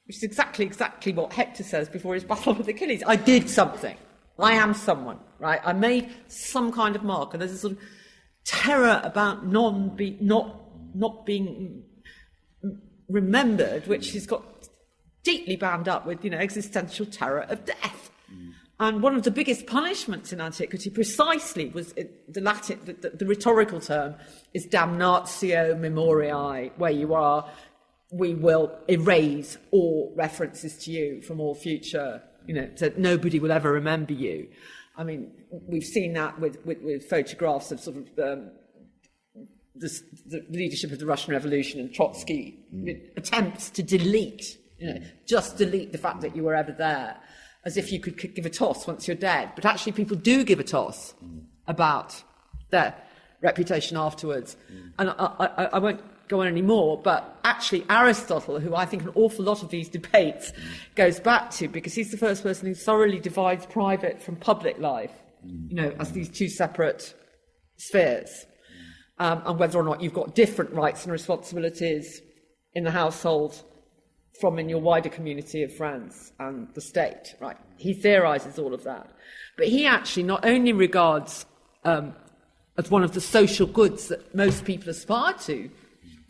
E: which is exactly what Hector says before his battle with Achilles. I did something. I am someone, right? I made some kind of mark. And there's a sort of terror about not being remembered, which has got deeply bound up with, existential terror of death. And one of the biggest punishments in antiquity precisely was the Latin, the rhetorical term is damnatio memoriae, where you are, we will erase all references to you from all future, so nobody will ever remember you. I mean, we've seen that with photographs of sort of the leadership of the Russian Revolution and Trotsky attempts to delete, just delete the fact that you were ever there, as if you could give a toss once you're dead. But actually people do give a toss about their reputation afterwards. And I won't go on anymore, but actually Aristotle, who I think an awful lot of these debates goes back to, because he's the first person who thoroughly divides private from public life, as these two separate spheres. And whether or not you've got different rights and responsibilities in the household from in your wider community of friends and the state, right? He theorises all of that. But he actually not only regards as one of the social goods that most people aspire to,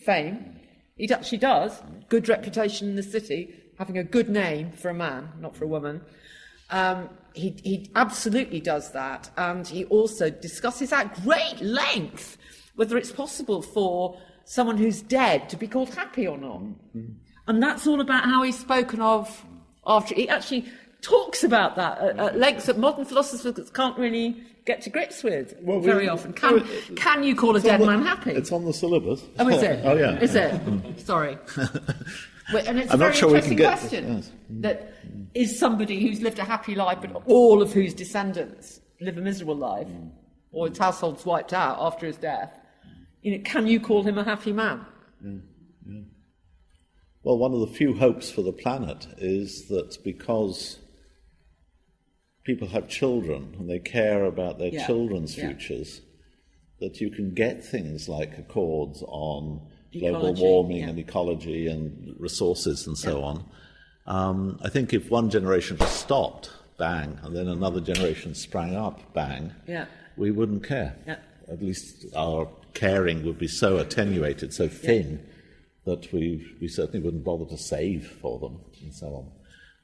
E: fame, he actually does, good reputation in the city, having a good name for a man, not for a woman. He absolutely does that, and he also discusses at great length whether it's possible for someone who's dead to be called happy or not. And that's all about how he's spoken of after. He actually talks about that at lengths that modern philosophers can't really get to grips with very often. Can you call a dead man happy?
C: It's on the syllabus.
E: Oh, is it?
C: Oh, yeah.
E: Is it? Sorry. And it's
C: I'm
E: a
C: not
E: very
C: sure we can
E: interesting
C: get
E: question.
C: yes.
E: That is somebody who's lived a happy life, but all of whose descendants live a miserable life, or his household's wiped out after his death. Can you call him a happy man?
C: Yeah. Well, one of the few hopes for the planet is that because people have children and they care about their children's futures, that you can get things like accords on global warming and ecology and resources and so on. I think if one generation just stopped, bang, and then another generation sprang up, bang, we wouldn't care. At least our caring would be so attenuated, so thin, that we certainly wouldn't bother to save for them and so on.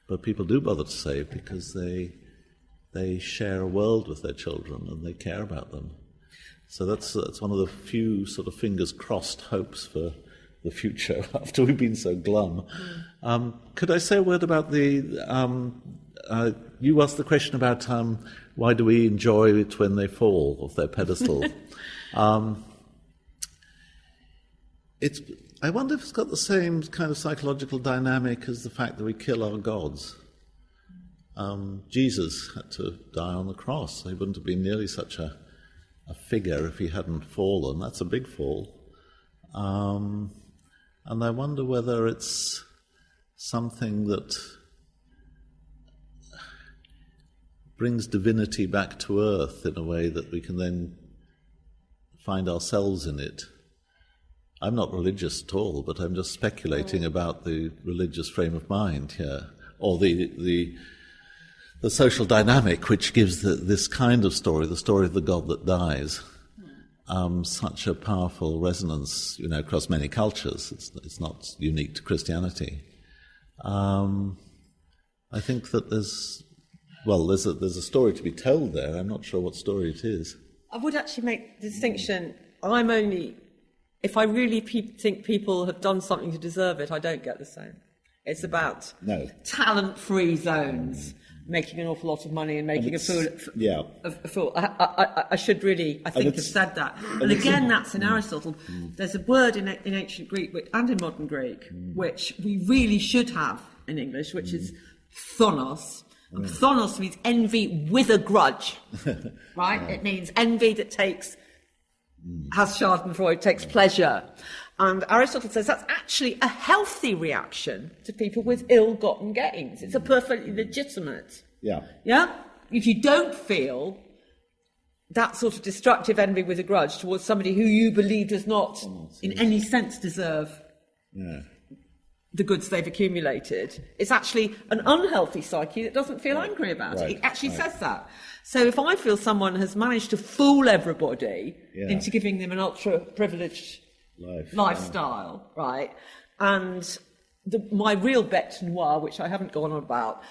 C: But people do bother to save because they share a world with their children and they care about them. So that's one of the few sort of fingers crossed hopes for the future after we've been so glum. Could I say a word about you asked the question about why do we enjoy it when they fall off their pedestal? I wonder if it's got the same kind of psychological dynamic as the fact that we kill our gods. Jesus had to die on the cross. He wouldn't have been nearly such a figure if he hadn't fallen. That's a big fall. And I wonder whether it's something that brings divinity back to earth in a way that we can then find ourselves in it. I'm not religious at all, but I'm just speculating about the religious frame of mind here, or the social dynamic which gives this kind of story, the story of the God that dies, such a powerful resonance, across many cultures. It's not unique to Christianity. I think that there's a story to be told there. I'm not sure what story it is.
E: I would actually make the distinction. If I really think people have done something to deserve it, I don't get the same. It's about talent-free zones, making an awful lot of money and making a fool.
C: Yeah.
E: A fool. I should really, I think, have said that. And again, that's in Aristotle. There's a word in ancient Greek and in modern Greek, which we really should have in English, which is thonos. And thonos means envy with a grudge, right? It means envy that has Schadenfreude, takes pleasure. And Aristotle says that's actually a healthy reaction to people with ill-gotten gains. It's a perfectly legitimate.
C: Yeah.
E: Yeah? If you don't feel that sort of destructive envy with a grudge towards somebody who you believe does not, in any sense, deserve the goods they've accumulated, it's actually an unhealthy psyche that doesn't feel angry about it. It actually says that. So if I feel someone has managed to fool everybody into giving them an ultra-privileged lifestyle, right, and my real bête noire, which I haven't gone on about,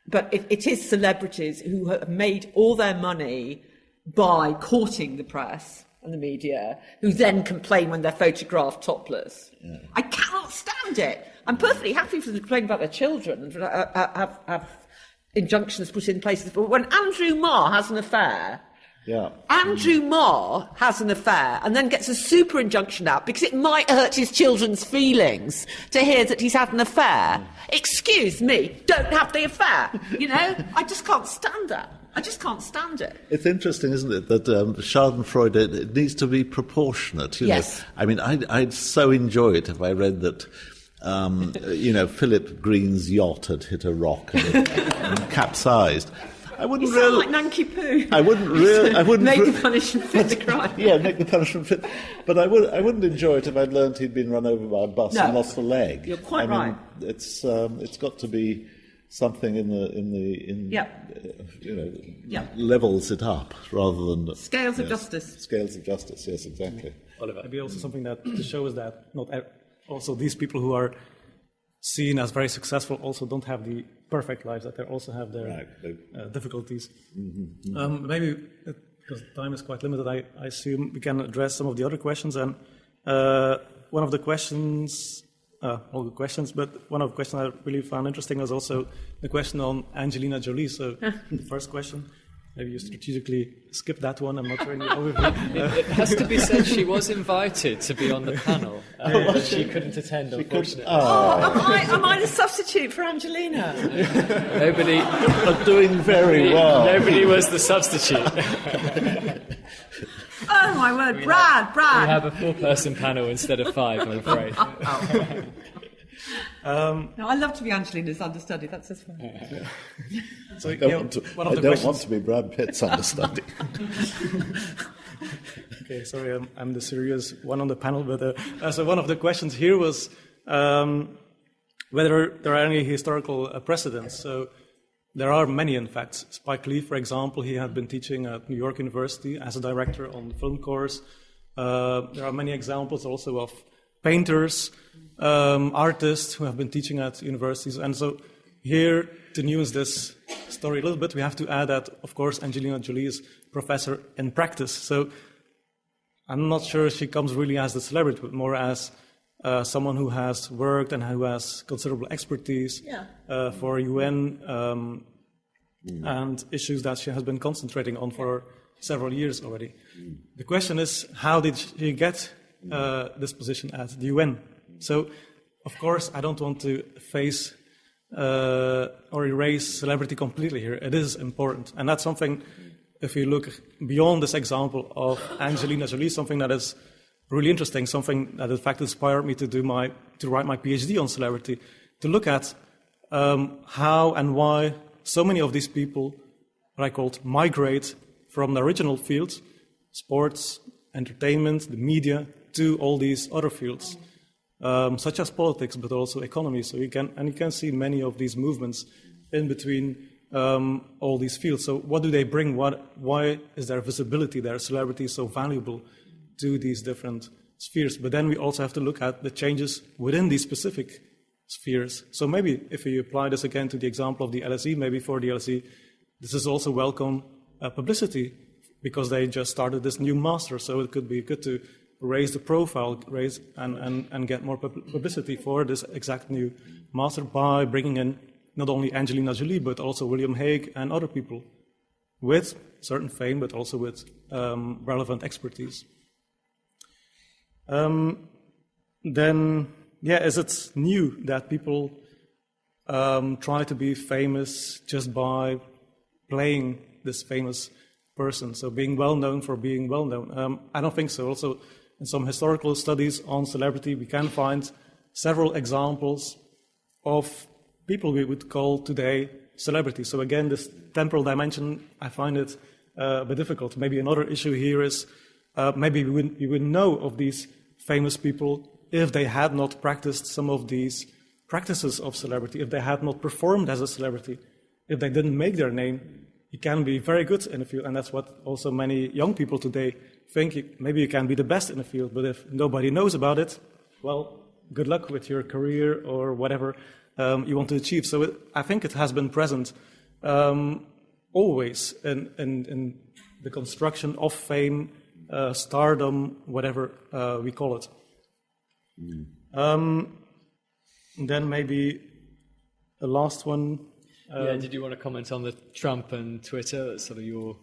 E: but it is celebrities who have made all their money by courting the press and the media, who then complain when they're photographed topless. I cannot stand it. I'm perfectly happy for them to complain about their children and have injunctions put in places. But when Andrew Marr has an affair, Andrew Marr has an affair and then gets a super injunction out because it might hurt his children's feelings to hear that he's had an affair. Excuse me, don't have the affair. I just can't stand that. I just can't stand it.
C: It's interesting, isn't it, that Schadenfreude, it needs to be proportionate.
E: Yes.
C: I mean, I'd so enjoy it if I read that, Philip Green's yacht had hit a rock and capsized. I wouldn't
E: really like Nanki Poo.
C: I wouldn't
E: make the punishment fit the crime.
C: Make the punishment fit. But I wouldn't enjoy it if I'd learned he'd been run over by a bus and lost a leg.
E: You're quite right.
C: It's got to be something levels it up rather than
E: scales of justice.
C: Scales of justice. Yes, exactly.
D: Oliver, maybe also something that to show is that also these people who are seen as very successful also don't have the perfect lives, that they also have their difficulties. Maybe, because time is quite limited, I assume we can address some of the other questions. And one of the questions, all the questions, but one of the questions I really found interesting was also the question on Angelina Jolie. So the first question, maybe you strategically skipped that one. I'm not sure.
B: It has to be said she was invited to be on the panel. She couldn't attend, unfortunately.
E: Am I the substitute for Angelina?
B: Nobody.
C: But doing very well.
B: Nobody was the substitute.
E: Oh my word, Brad!
B: We have a 4-person panel instead of 5, I'm afraid.
E: No, I love to be Angelina's understudy. That's just fun.
C: So I don't want to be Brad Pitt's understudy.
D: Okay, sorry, I'm the serious one on the panel. But so one of the questions here was whether there are any historical precedents. So there are many, in fact. Spike Lee, for example, he had been teaching at New York University as a director on the film course. There are many examples also of painters, artists who have been teaching at universities. And so here, to nuance this story a little bit, we have to add that, of course, Angelina Jolie is professor in practice. So I'm not sure she comes really as the celebrity, but more as someone who has worked and who has considerable expertise for UN and issues that she has been concentrating on for several years already. The question is, how did she get this position at the UN? So, of course, I don't want to face or erase celebrity completely here. It is important. And that's something, if you look beyond this example of Angelina Jolie, something that is really interesting, something that in fact inspired me to write my PhD on celebrity, to look at how and why so many of these people what I called migrate from the original fields, sports, entertainment, the media, to all these other fields, such as politics, but also economy. So you can see many of these movements in between all these fields. So what do they bring? Why is their visibility, their celebrity so valuable to these different spheres? But then we also have to look at the changes within these specific spheres. So maybe if we apply this again to the example of the LSE, maybe for the LSE, this is also welcome publicity because they just started this new master. So it could be good to raise the profile, and get more publicity for this exact new master by bringing in not only Angelina Jolie, but also William Hague and other people with certain fame, but also with relevant expertise. Is it new that people try to be famous just by playing this famous person? So being well known for being well known? I don't think so. Also, in some historical studies on celebrity, we can find several examples of people we would call today celebrities. So again, this temporal dimension, I find it a bit difficult. Maybe another issue here is maybe we wouldn't know of these famous people if they had not practiced some of these practices of celebrity, if they had not performed as a celebrity, if they didn't make their name. You can be very good in the field, and that's what also many young people today think. Maybe you can be the best in the field, but if nobody knows about it, well, good luck with your career or whatever you want to achieve. So I think it has been present always in the construction of fame, stardom, whatever we call it. Then maybe the last one.
B: Did you want to comment on the Trump and Twitter? That's sort of your...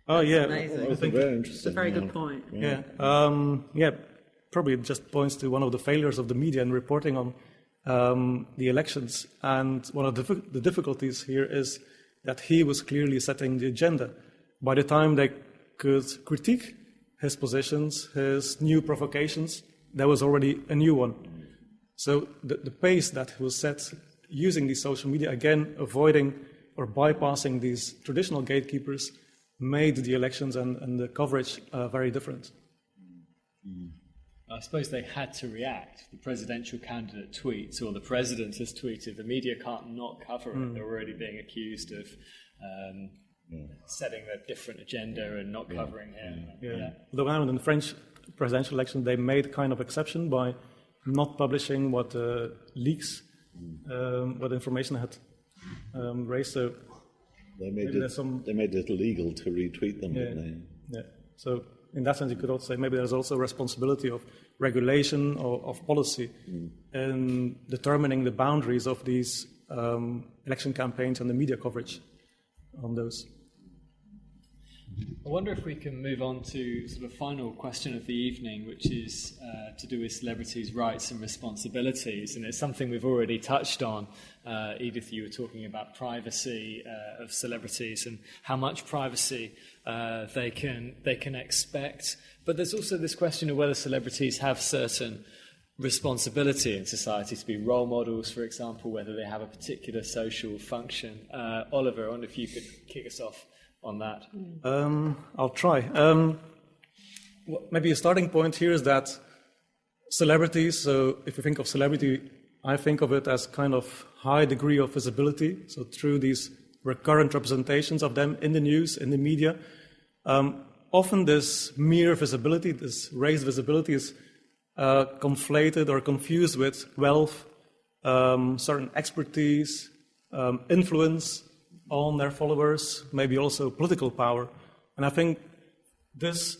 E: Oh, yeah.
C: I think very interesting.
E: It's a very good point.
D: Probably it just points to one of the failures of the media in reporting on the elections. And one of the difficulties here is that he was clearly setting the agenda. By the time they could critique his positions, his new provocations, there was already a new one. So the pace that was set using these social media, again, avoiding or bypassing these traditional gatekeepers, made the elections and the coverage very different.
B: I suppose they had to react. The presidential candidate tweets, or the president has tweeted, the media can't not cover it. They're already being accused of setting a different agenda and not covering him.
D: Although in the French presidential election, they made kind of exception by not publishing what leaks, what information had raised. So
C: they made it illegal to retweet them, didn't they?
D: Yeah. So in that sense, you could also say maybe there's also a responsibility of regulation or of policy in determining the boundaries of these election campaigns and the media coverage on those.
B: I wonder if we can move on to sort of final question of the evening, which is to do with celebrities' rights and responsibilities. And it's something we've already touched on. Edith, you were talking about privacy of celebrities and how much privacy they can expect. But there's also this question of whether celebrities have certain responsibility in society to be role models, for example, whether they have a particular social function. Oliver, I wonder if you could kick us off on that.
D: I'll try. Maybe a starting point here is that celebrities, so if you think of celebrity, I think of it as kind of high degree of visibility, so through these recurrent representations of them in the news, in the media. Often this mere visibility, this raised visibility is conflated or confused with wealth, certain expertise, influence on their followers, maybe also political power. And I think this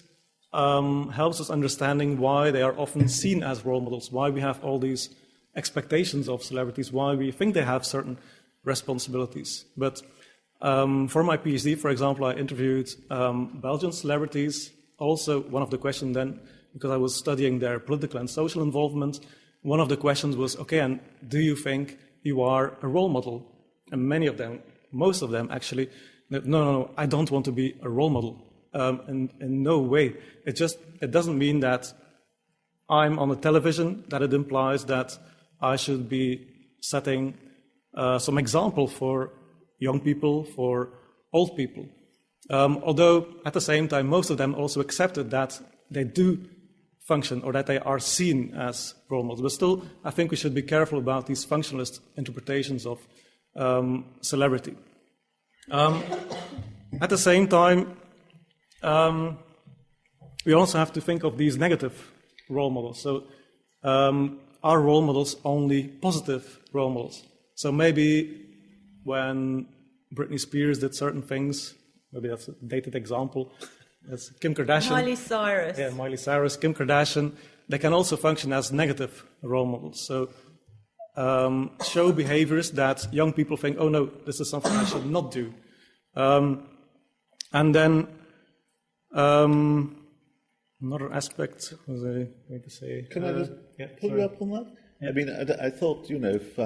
D: helps us understanding why they are often seen as role models, why we have all these expectations of celebrities, why we think they have certain responsibilities. But for my PhD, for example, I interviewed Belgian celebrities. Also, one of the questions then, because I was studying their political and social involvement, one of the questions was, okay, and do you think you are a role model? And many of them, most of them actually, no, I don't want to be a role model. In no way. It doesn't mean that I'm on the television, that it implies that I should be setting some example for young people, for old people. Although at the same time, most of them also accepted that they do function or that they are seen as role models. But still, I think we should be careful about these functionalist interpretations of celebrity. At the same time, we also have to think of these negative role models. So are role models only positive role models? So maybe when Britney Spears did certain things, maybe that's a dated example, as Kim Kardashian.
E: Miley Cyrus.
D: Yeah, Miley Cyrus, Kim Kardashian, they can also function as negative role models. So show behaviors that young people think, oh no, this is something I should not do. And then another aspect was I going to say.
C: Can I just pull you up on that? Yeah. I mean, I thought, if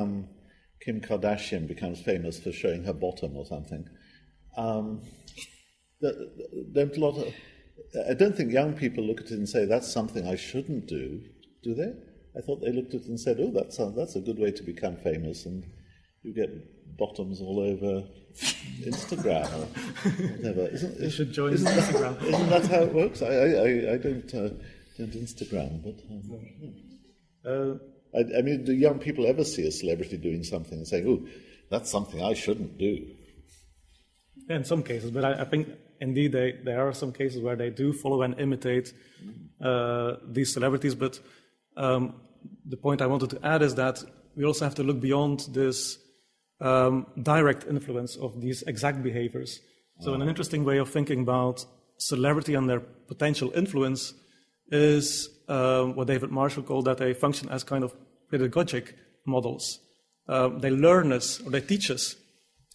C: Kim Kardashian becomes famous for showing her bottom or something, I don't think young people look at it and say, that's something I shouldn't do they? I thought they looked at it and said, oh, that's a good way to become famous, and you get bottoms all over Instagram or whatever.
D: You should join Instagram.
C: Isn't that how it works? I don't Instagram, but... I mean, do young people ever see a celebrity doing something and saying, oh, that's something I shouldn't do?
D: Yeah, in some cases, but I think indeed there are some cases where they do follow and imitate these celebrities, but the point I wanted to add is that we also have to look beyond this direct influence of these exact behaviors. So an interesting way of thinking about celebrity and their potential influence is what David Marshall called that they function as kind of pedagogic models. They learn us, or they teach us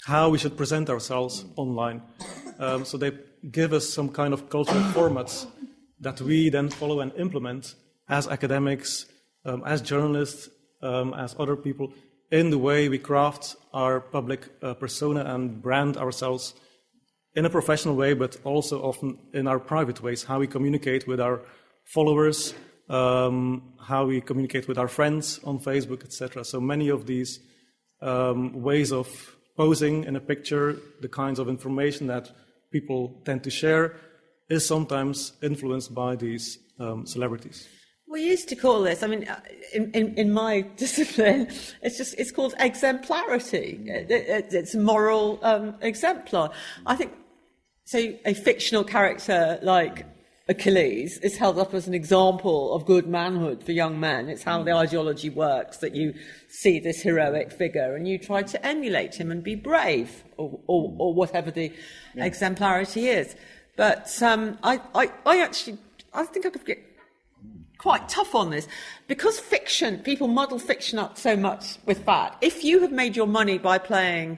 D: how we should present ourselves online. So they give us some kind of cultural formats that we then follow and implement as academics, as journalists, as other people, in the way we craft our public persona and brand ourselves in a professional way, but also often in our private ways, how we communicate with our followers, how we communicate with our friends on Facebook, etc. So many of these ways of posing in a picture, the kinds of information that people tend to share, is sometimes influenced by these celebrities.
E: We used to call this, I mean, in my discipline, it's called exemplarity. It's moral exemplar. I think, so a fictional character like Achilles is held up as an example of good manhood for young men. It's how the ideology works, that you see this heroic figure and you try to emulate him and be brave, or whatever the exemplarity is. But I think I could get quite tough on this, because fiction, people muddle fiction up so much with fact. If you have made your money by playing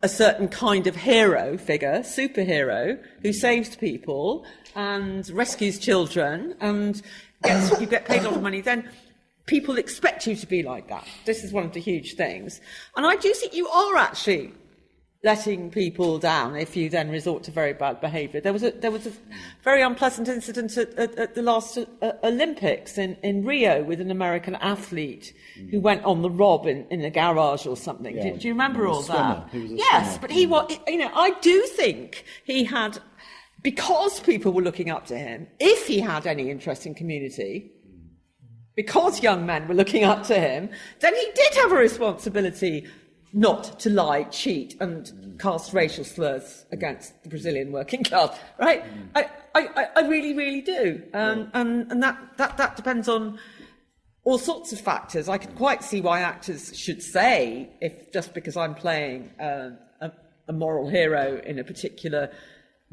E: a certain kind of hero figure, superhero, who saves people and rescues children and you get paid a lot of money, then people expect you to be like that. This is one of the huge things. And I do think you are actually letting people down if you then resort to very bad behaviour. There was a very unpleasant incident at the last Olympics in Rio with an American athlete who went on the rob in a garage or something.
C: Yeah,
E: do you remember all that?
C: Yes,
E: swimmer. But he was. I do think he had, because people were looking up to him. If he had any interest in community, because young men were looking up to him, then he did have a responsibility not to lie, cheat, and cast racial slurs against the Brazilian working class, right? I really, really do. And that depends on all sorts of factors. I can quite see why actors should say, if just because I'm playing a moral hero in a particular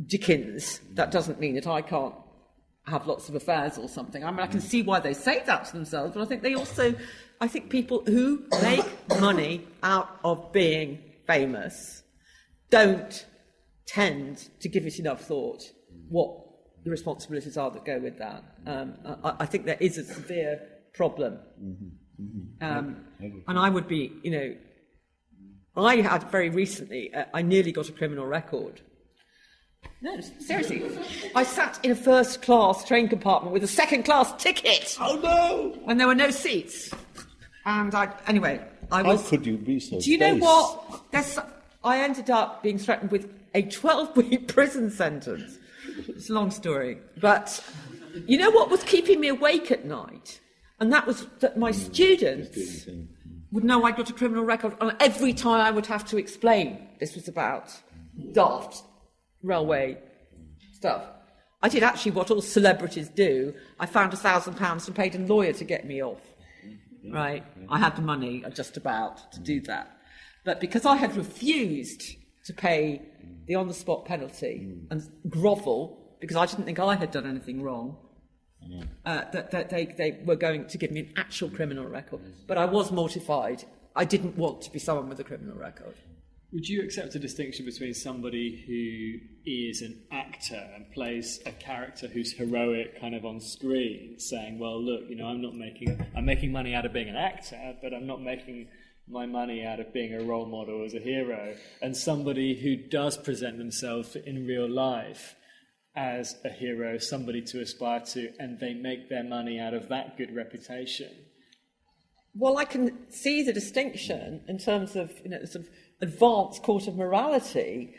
E: Dickens, that doesn't mean that I can't have lots of affairs or something. I mean, I can see why they say that to themselves, but I think they also... I think people who make money out of being famous don't tend to give it enough thought what the responsibilities are that go with that. I think there is a severe problem. And I would be, I had very recently, I nearly got a criminal record. No, seriously. I sat in a first-class train compartment with a second-class ticket.
C: Oh, no!
E: And there were no seats. And I was...
C: How could you be so
E: Do you know what? I ended up being threatened with a 12-week prison sentence. It's a long story. But you know what was keeping me awake at night? And that was that my students would know I'd got a criminal record, and every time I would have to explain this was about daft railway stuff. I did actually what all celebrities do. I found £1,000 and paid a lawyer to get me off. Right? I had the money just about to do that. But because I had refused to pay the on-the-spot penalty and grovel, because I didn't think I had done anything wrong, that they were going to give me an actual criminal record. But I was mortified. I didn't want to be someone with a criminal record.
B: Would you accept a distinction between somebody who is an actor and plays a character who's heroic kind of on screen, saying, well, look, I'm making money out of being an actor, but I'm not making my money out of being a role model as a hero, and somebody who does present themselves in real life as a hero, somebody to aspire to, and they make their money out of that good reputation?
E: Well, I can see the distinction in terms of, sort of advanced court of morality,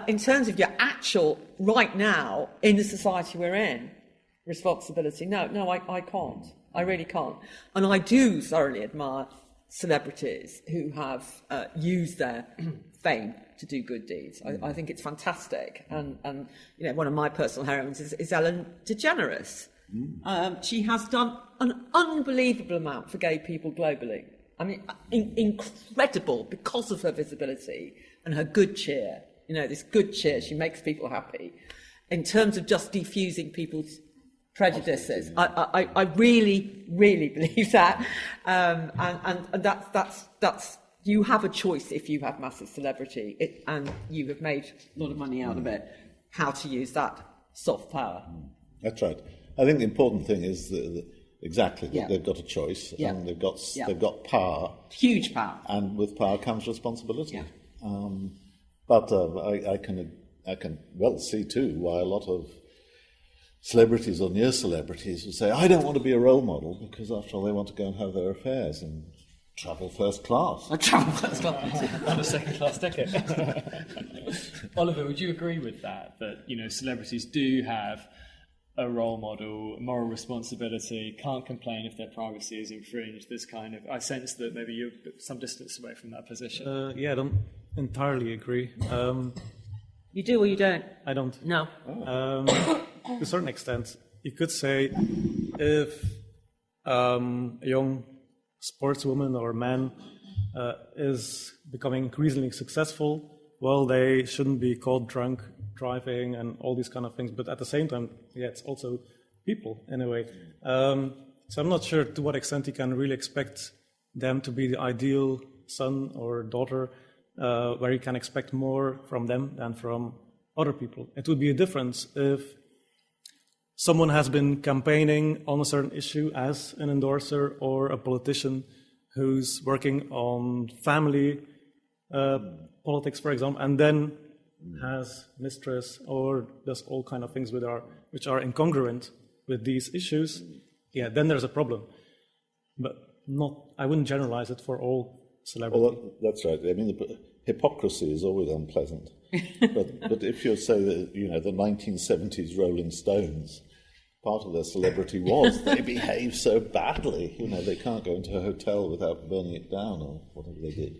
E: in terms of your actual, right now, in the society we're in, responsibility. No, I can't. I really can't. And I do thoroughly admire celebrities who have used their fame to do good deeds. I think it's fantastic. And one of my personal heroines is Ellen DeGeneres. She has done an unbelievable amount for gay people globally. I mean, incredible because of her visibility and her good cheer. This good cheer, she makes people happy. In terms of just defusing people's prejudices, I really, really believe that. And that's you have a choice if you have massive celebrity and you have made a lot of money out of it, how to use that soft power.
C: That's right. I think the important thing is that they've got a choice, and they've got power,
E: huge power,
C: and with power comes responsibility.
E: Yeah.
C: But I can well see too why a lot of celebrities or near celebrities would say, I don't want to be a role model, because after all they want to go and have their affairs and travel first class.
E: I travel first class
B: on a second-class ticket. Oliver, would you agree with that? That celebrities do have a role model, moral responsibility, can't complain if their privacy is infringed. This kind of, I sense that maybe you're some distance away from that position.
D: I don't entirely agree.
E: You do or you don't?
D: I don't.
E: No.
D: To a certain extent, you could say if a young sportswoman or man is becoming increasingly successful, well, they shouldn't be caught drunk driving and all these kind of things. But at the same time, it's also people in a way. So I'm not sure to what extent you can really expect them to be the ideal son or daughter, where you can expect more from them than from other people. It would be a difference if someone has been campaigning on a certain issue as an endorser, or a politician who's working on family politics, for example, and then has mistress or does all kind of things which are incongruent with these issues. Then there's a problem. But I wouldn't generalize it for all celebrities.
C: Well, that's right. I mean, the hypocrisy is always unpleasant. but if you say that, the 1970s Rolling Stones, part of their celebrity was they behaved so badly. They can't go into a hotel without burning it down or whatever they did.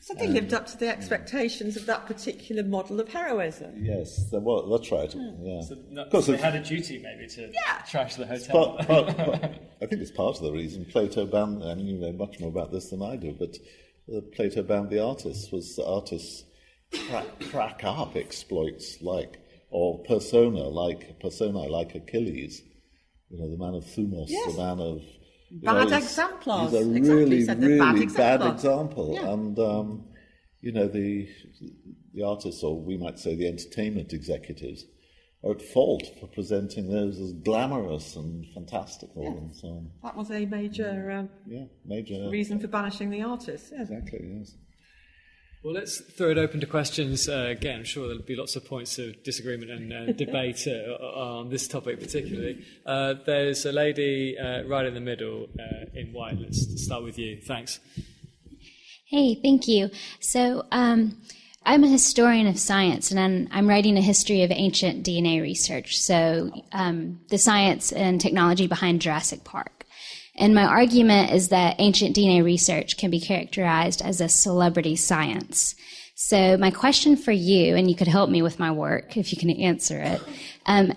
E: So they lived up to the expectations of that particular model of heroism.
C: Yes, that's right. Yeah.
B: So they had a duty maybe to trash the hotel.
C: I think it's part of the reason Plato banned, you know much more about this than I do, but Plato banned the artists, was the artists crack up exploits personae like Achilles, the man of Thumos, the man of...
E: Bad exemplars.
C: He's a really bad example. Yeah. And, the artists, or we might say the entertainment executives, are at fault for presenting those as glamorous and fantastical and so on.
E: That was a major reason for banishing the artists. Yeah.
C: Exactly, yes.
B: Well, let's throw it open to questions. Again, I'm sure there'll be lots of points of disagreement and debate on this topic particularly. There's a lady right in the middle in white. Let's start with you. Thanks.
K: Hey, thank you. So I'm a historian of science, and I'm writing a history of ancient DNA research, so the science and technology behind Jurassic Park. And my argument is that ancient DNA research can be characterized as a celebrity science. So my question for you, and you could help me with my work if you can answer it,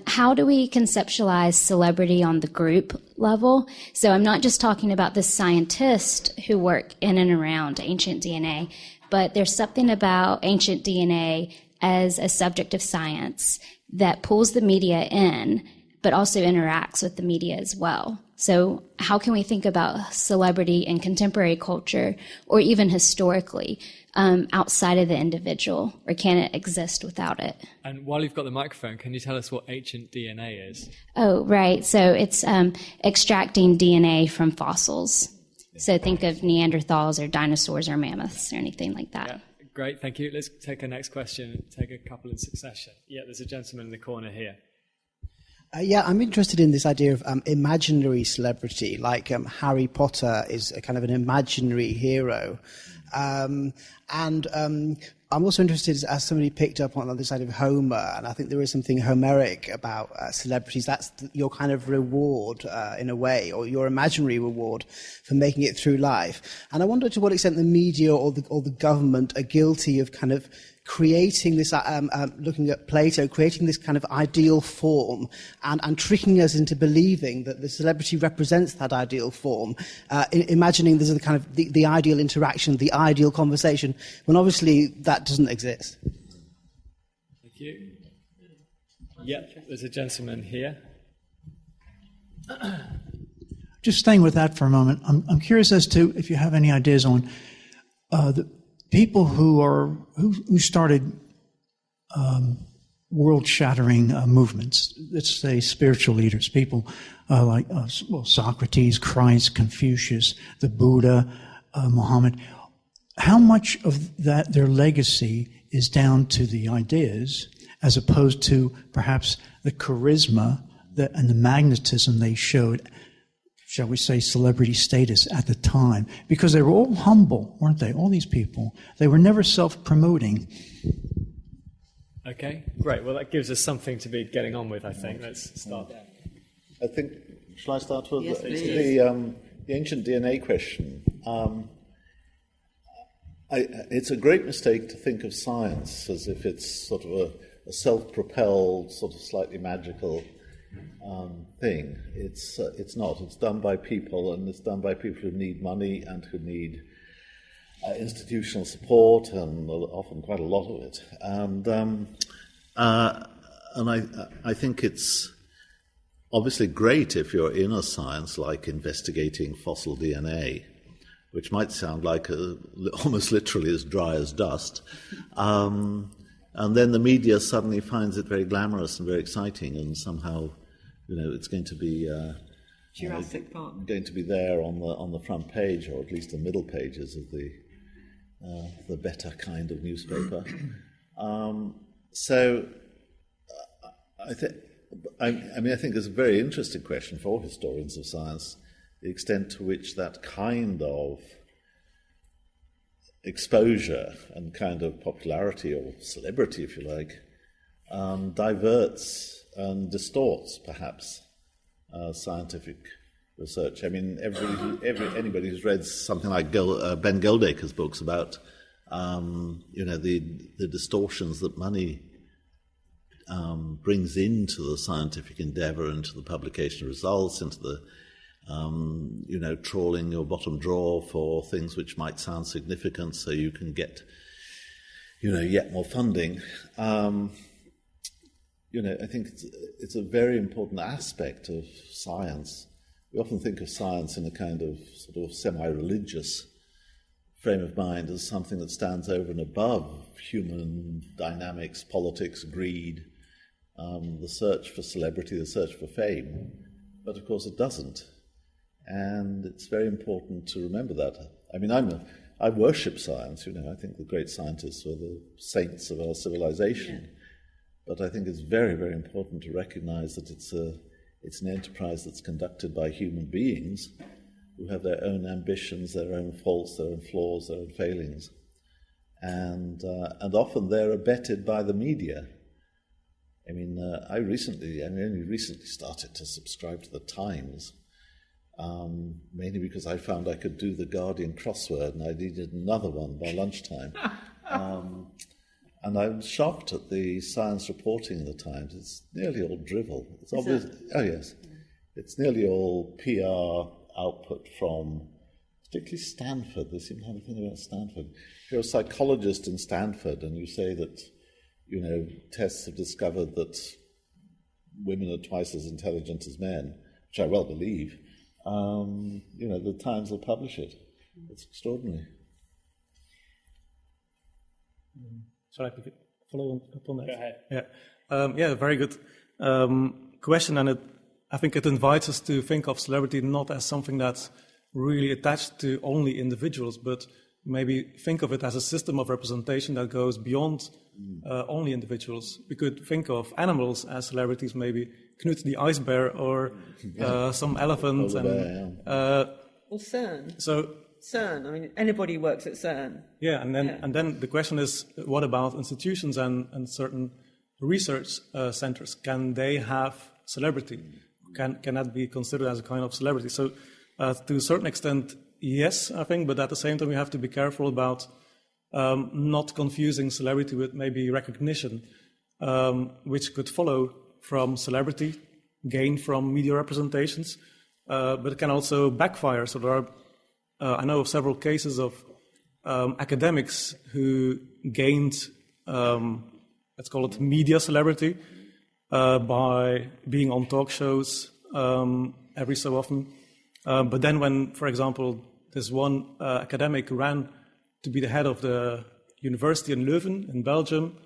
K: how do we conceptualize celebrity on the group level? So I'm not just talking about the scientists who work in and around ancient DNA, but there's something about ancient DNA as a subject of science that pulls the media in, but also interacts with the media as well. So how can we think about celebrity in contemporary culture, or even historically, outside of the individual, or can it exist without it?
B: And while you've got the microphone, can you tell us what ancient DNA is?
K: Oh, right. So it's extracting DNA from fossils. So think of Neanderthals or dinosaurs or mammoths or anything like that.
B: Yeah, great, thank you. Let's take a next question, take a couple in succession. Yeah, there's a gentleman in the corner here.
L: Yeah, I'm interested in this idea of imaginary celebrity, like Harry Potter is a kind of an imaginary hero. I'm also interested, as somebody picked up on this side of Homer, and I think there is something Homeric about celebrities. That's your kind of reward, in a way, or your imaginary reward for making it through life. And I wonder to what extent the media or the government are guilty of kind of creating this, looking at Plato, creating this kind of ideal form and tricking us into believing that the celebrity represents that ideal form, imagining there's a kind of the ideal interaction, the ideal conversation, when obviously that doesn't exist.
B: Thank you. Yeah, there's a gentleman here.
M: Just staying with that for a moment, I'm curious as to if you have any ideas on the people who started world-shattering movements. Let's say spiritual leaders, people like Socrates, Christ, Confucius, the Buddha, Muhammad. How much of that their legacy is down to the ideas, as opposed to perhaps the charisma and the magnetism they showed, shall we say, celebrity status at the time? Because they were all humble, weren't they? All these people. They were never self-promoting.
B: Okay, great. Well, that gives us something to be getting on with, I think. Let's start there.
C: I think, shall I start with
E: yes,
C: the ancient DNA question? It's a great mistake to think of science as if it's sort of a self-propelled, sort of slightly magical thing. It's not. It's done by people, and it's done by people who need money and who need institutional support, and often quite a lot of it. And I think it's obviously great if you're in a science like investigating fossil DNA, which might sound like almost literally as dry as dust. And then the media suddenly finds it very glamorous and very exciting, and somehow, it's going to be
E: Jurassic Park,
C: going to be there on the front page, or at least the middle pages of the better kind of newspaper. I think it's a very interesting question for historians of science, the extent to which that kind of exposure and kind of popularity or celebrity, if you like, diverts and distorts perhaps scientific research. I mean, anybody who's read something like Ben Goldacre's books about the distortions that money brings into the scientific endeavor, into the publication of results, into the trawling your bottom drawer for things which might sound significant so you can get, yet more funding. I think it's a very important aspect of science. We often think of science in a kind of sort of semi-religious frame of mind as something that stands over and above human dynamics, politics, greed, the search for celebrity, the search for fame. But of course it doesn't. And it's very important to remember that. I mean, I worship science, I think the great scientists were the saints of our civilization. Yeah. But I think it's very, very important to recognize that it's an enterprise that's conducted by human beings who have their own ambitions, their own faults, their own flaws, their own failings. and often they're abetted by the media. I mean, I only recently started to subscribe to the Times, mainly because I found I could do the Guardian crossword, and I needed another one by lunchtime. And I'm shocked at the science reporting in the Times. It's nearly all drivel. It's obvious. Oh yes, it's nearly all PR output from, particularly Stanford. They seem to have a thing about Stanford. If you're a psychologist in Stanford and you say that, tests have discovered that women are twice as intelligent as men, which I well believe, the Times will publish it. It's extraordinary.
D: Shall I follow up on that?
B: Go ahead.
D: Yeah, very good question, and I think it invites us to think of celebrity not as something that's really attached to only individuals, but maybe think of it as a system of representation that goes beyond only individuals. We could think of animals as celebrities, maybe Knut the ice bear or some elephant.
E: Or CERN. CERN. I mean, anybody who works at CERN.
D: Yeah, and then the question is, what about institutions and certain research centers? Can they have celebrity? Can that be considered as a kind of celebrity? So, to a certain extent, yes, I think, but at the same time, we have to be careful about not confusing celebrity with maybe recognition, which could follow from celebrity, gain from media representations, but it can also backfire. So there are, I know of several cases of academics who gained, let's call it media celebrity, by being on talk shows every so often. But then when, for example, this one academic ran to be the head of the university in Leuven in Belgium,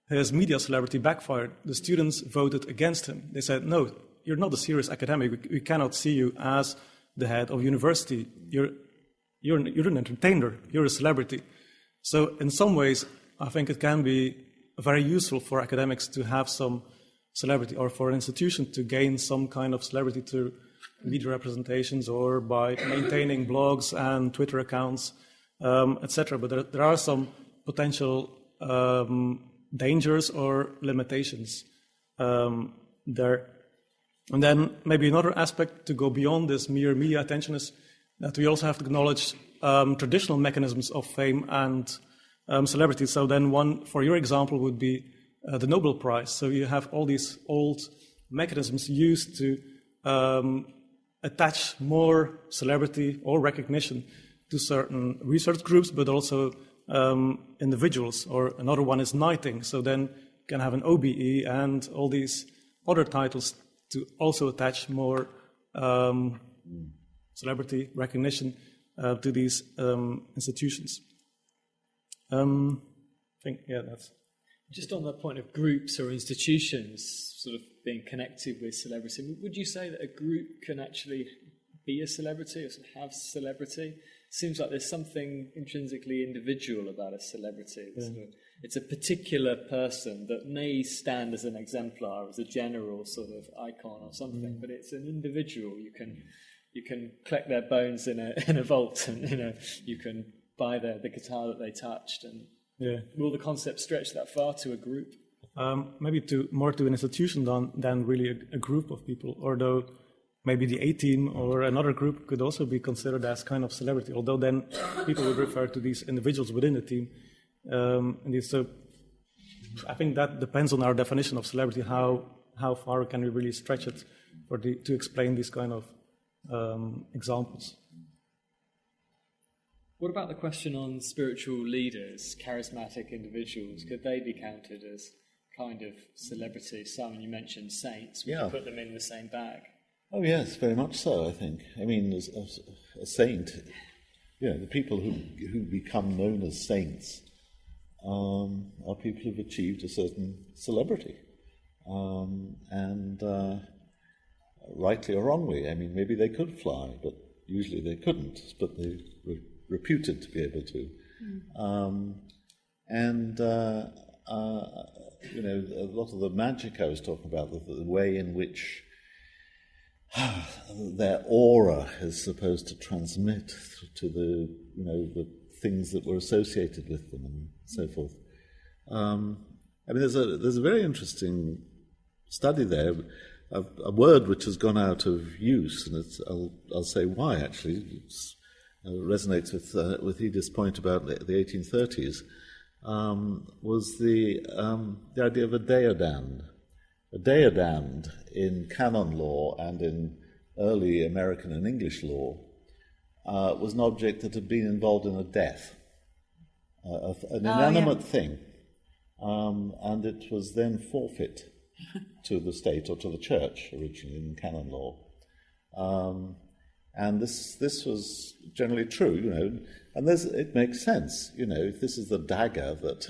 D: his media celebrity backfired. The students voted against him. They said, no, you're not a serious academic. We cannot see you as the head of university. You're an entertainer. You're a celebrity. So in some ways, I think it can be very useful for academics to have some celebrity, or for an institution to gain some kind of celebrity through media representations or by maintaining blogs and Twitter accounts, etc. But there are some potential dangers or limitations there. And then maybe another aspect to go beyond this mere media attention is that we also have to acknowledge traditional mechanisms of fame and celebrity. So then one, for your example, would be the Nobel Prize. So you have all these old mechanisms used to attach more celebrity or recognition to certain research groups, but also individuals. Or another one is knighting. So then you can have an OBE and all these other titles to also attach more celebrity recognition to these institutions. I think, that's...
B: Just on the point of groups or institutions sort of being connected with celebrity, would you say that a group can actually be a celebrity or sort of have celebrity? It seems like there's something intrinsically individual about a celebrity. Yeah. Sort of, it's a particular person that may stand as an exemplar, as a general sort of icon or something, but it's an individual. You can collect their bones in a vault, and you can buy the guitar that they touched, and will the concept stretch that far to a group?
D: Maybe more to an institution than really a group of people, although maybe the A-team or another group could also be considered as kind of celebrity, although then people would refer to these individuals within the team. So I think that depends on our definition of celebrity, how far can we really stretch it to explain these kind of examples.
B: What about the question on spiritual leaders, charismatic individuals? Could they be counted as kind of celebrity? Simon, you mentioned saints. Would you put them in the same bag?
C: Oh yes, very much so, I think. I mean, as a saint, the people who become known as saints are people who've achieved a certain celebrity. And rightly or wrongly, I mean, maybe they could fly, but usually they couldn't, but they were reputed to be able to. A lot of the magic I was talking about, the way in which their aura is supposed to transmit to the things that were associated with them, and so forth. There's a very interesting study there, a word which has gone out of use, and I'll say why actually. It resonates with Edith's point about the 1830s. Was the idea of a deodand. A deodand in canon law and in early American and English law was an object that had been involved in a death, an inanimate thing, and it was then forfeit to the state or to the church originally in canon law. And this was generally true, and it makes sense, if this is the dagger that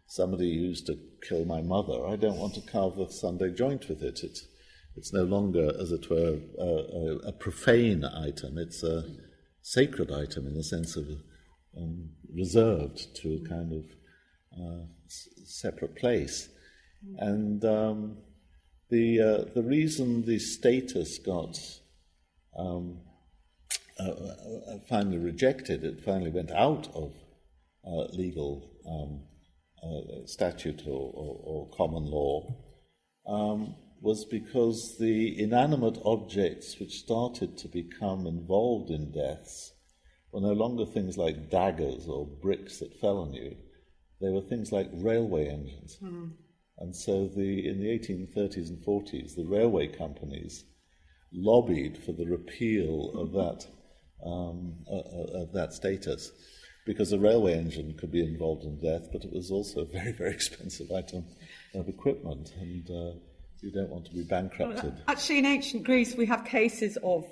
C: somebody used to kill my mother, I don't want to carve a Sunday joint with it. It's no longer, as it were, a profane item. It's a sacred item in the sense of reserved to a kind of separate place. And the reason the status got finally rejected, it finally went out of legal statute or common law, was because the inanimate objects which started to become involved in deaths were no longer things like daggers or bricks that fell on you. They were things like railway engines. Mm. And so in the 1830s and 40s, the railway companies lobbied for the repeal of that status, because a railway engine could be involved in death, but it was also a very, very expensive item of equipment, and you don't want to be bankrupted.
E: Actually, in ancient Greece, we have cases of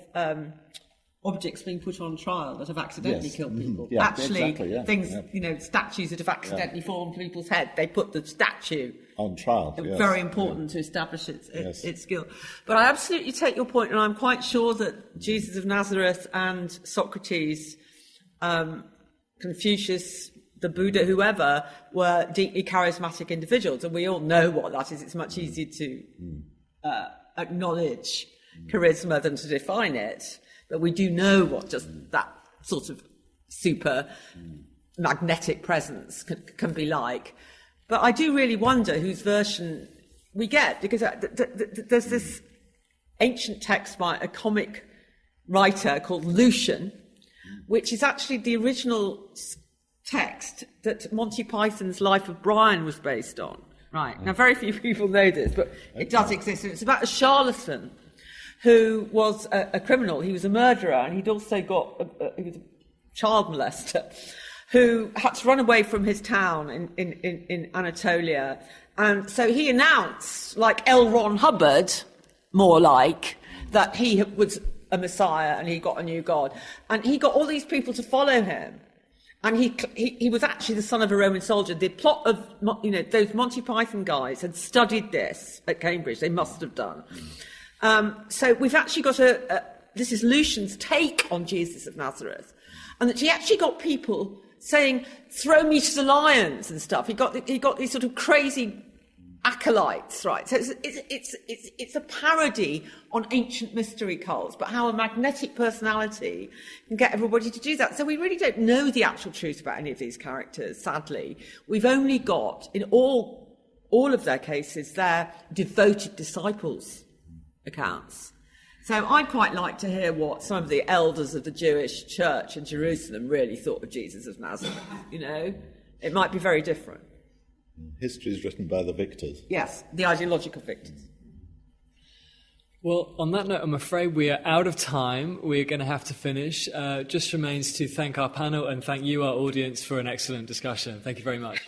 E: objects being put on trial that have accidentally killed people.
C: Yeah,
E: actually,
C: exactly, yeah.
E: things, statues that have accidentally fallen from people's head, they put the statue
C: on trial.
E: Very important to establish its guilt. But I absolutely take your point, and I'm quite sure that Jesus of Nazareth and Socrates, Confucius, the Buddha, whoever, were deeply charismatic individuals, and we all know what that is. It's much easier to acknowledge charisma than to define it. But we do know what just that sort of super magnetic presence can be like. But I do really wonder whose version we get, because there's this ancient text by a comic writer called Lucian, which is actually the original text that Monty Python's Life of Brian was based on. Right. Now, very few people know this, but it does exist. And it's about a charlatan who was a criminal. He was a murderer, and he'd also he was a child molester who had to run away from his town in Anatolia. And so he announced, like L. Ron Hubbard, more like, that he was a messiah and he got a new god. And he got all these people to follow him. And he was actually the son of a Roman soldier. The plot of, those Monty Python guys had studied this at Cambridge. They must have done. So we've actually got this is Lucian's take on Jesus of Nazareth. And that he actually got people saying, throw me to the lions and stuff. He got these sort of crazy acolytes, right? So it's a parody on ancient mystery cults, but how a magnetic personality can get everybody to do that. So we really don't know the actual truth about any of these characters, sadly. We've only got, in all of their cases, their devoted disciples' accounts. So I'd quite like to hear what some of the elders of the Jewish church in Jerusalem really thought of Jesus of Nazareth. It might be very different.
C: History is written by the victors.
E: Yes, the ideological victors.
B: Well, on that note, I'm afraid we are out of time. We're going to have to finish. Just remains to thank our panel and thank you, our audience, for an excellent discussion. Thank you very much.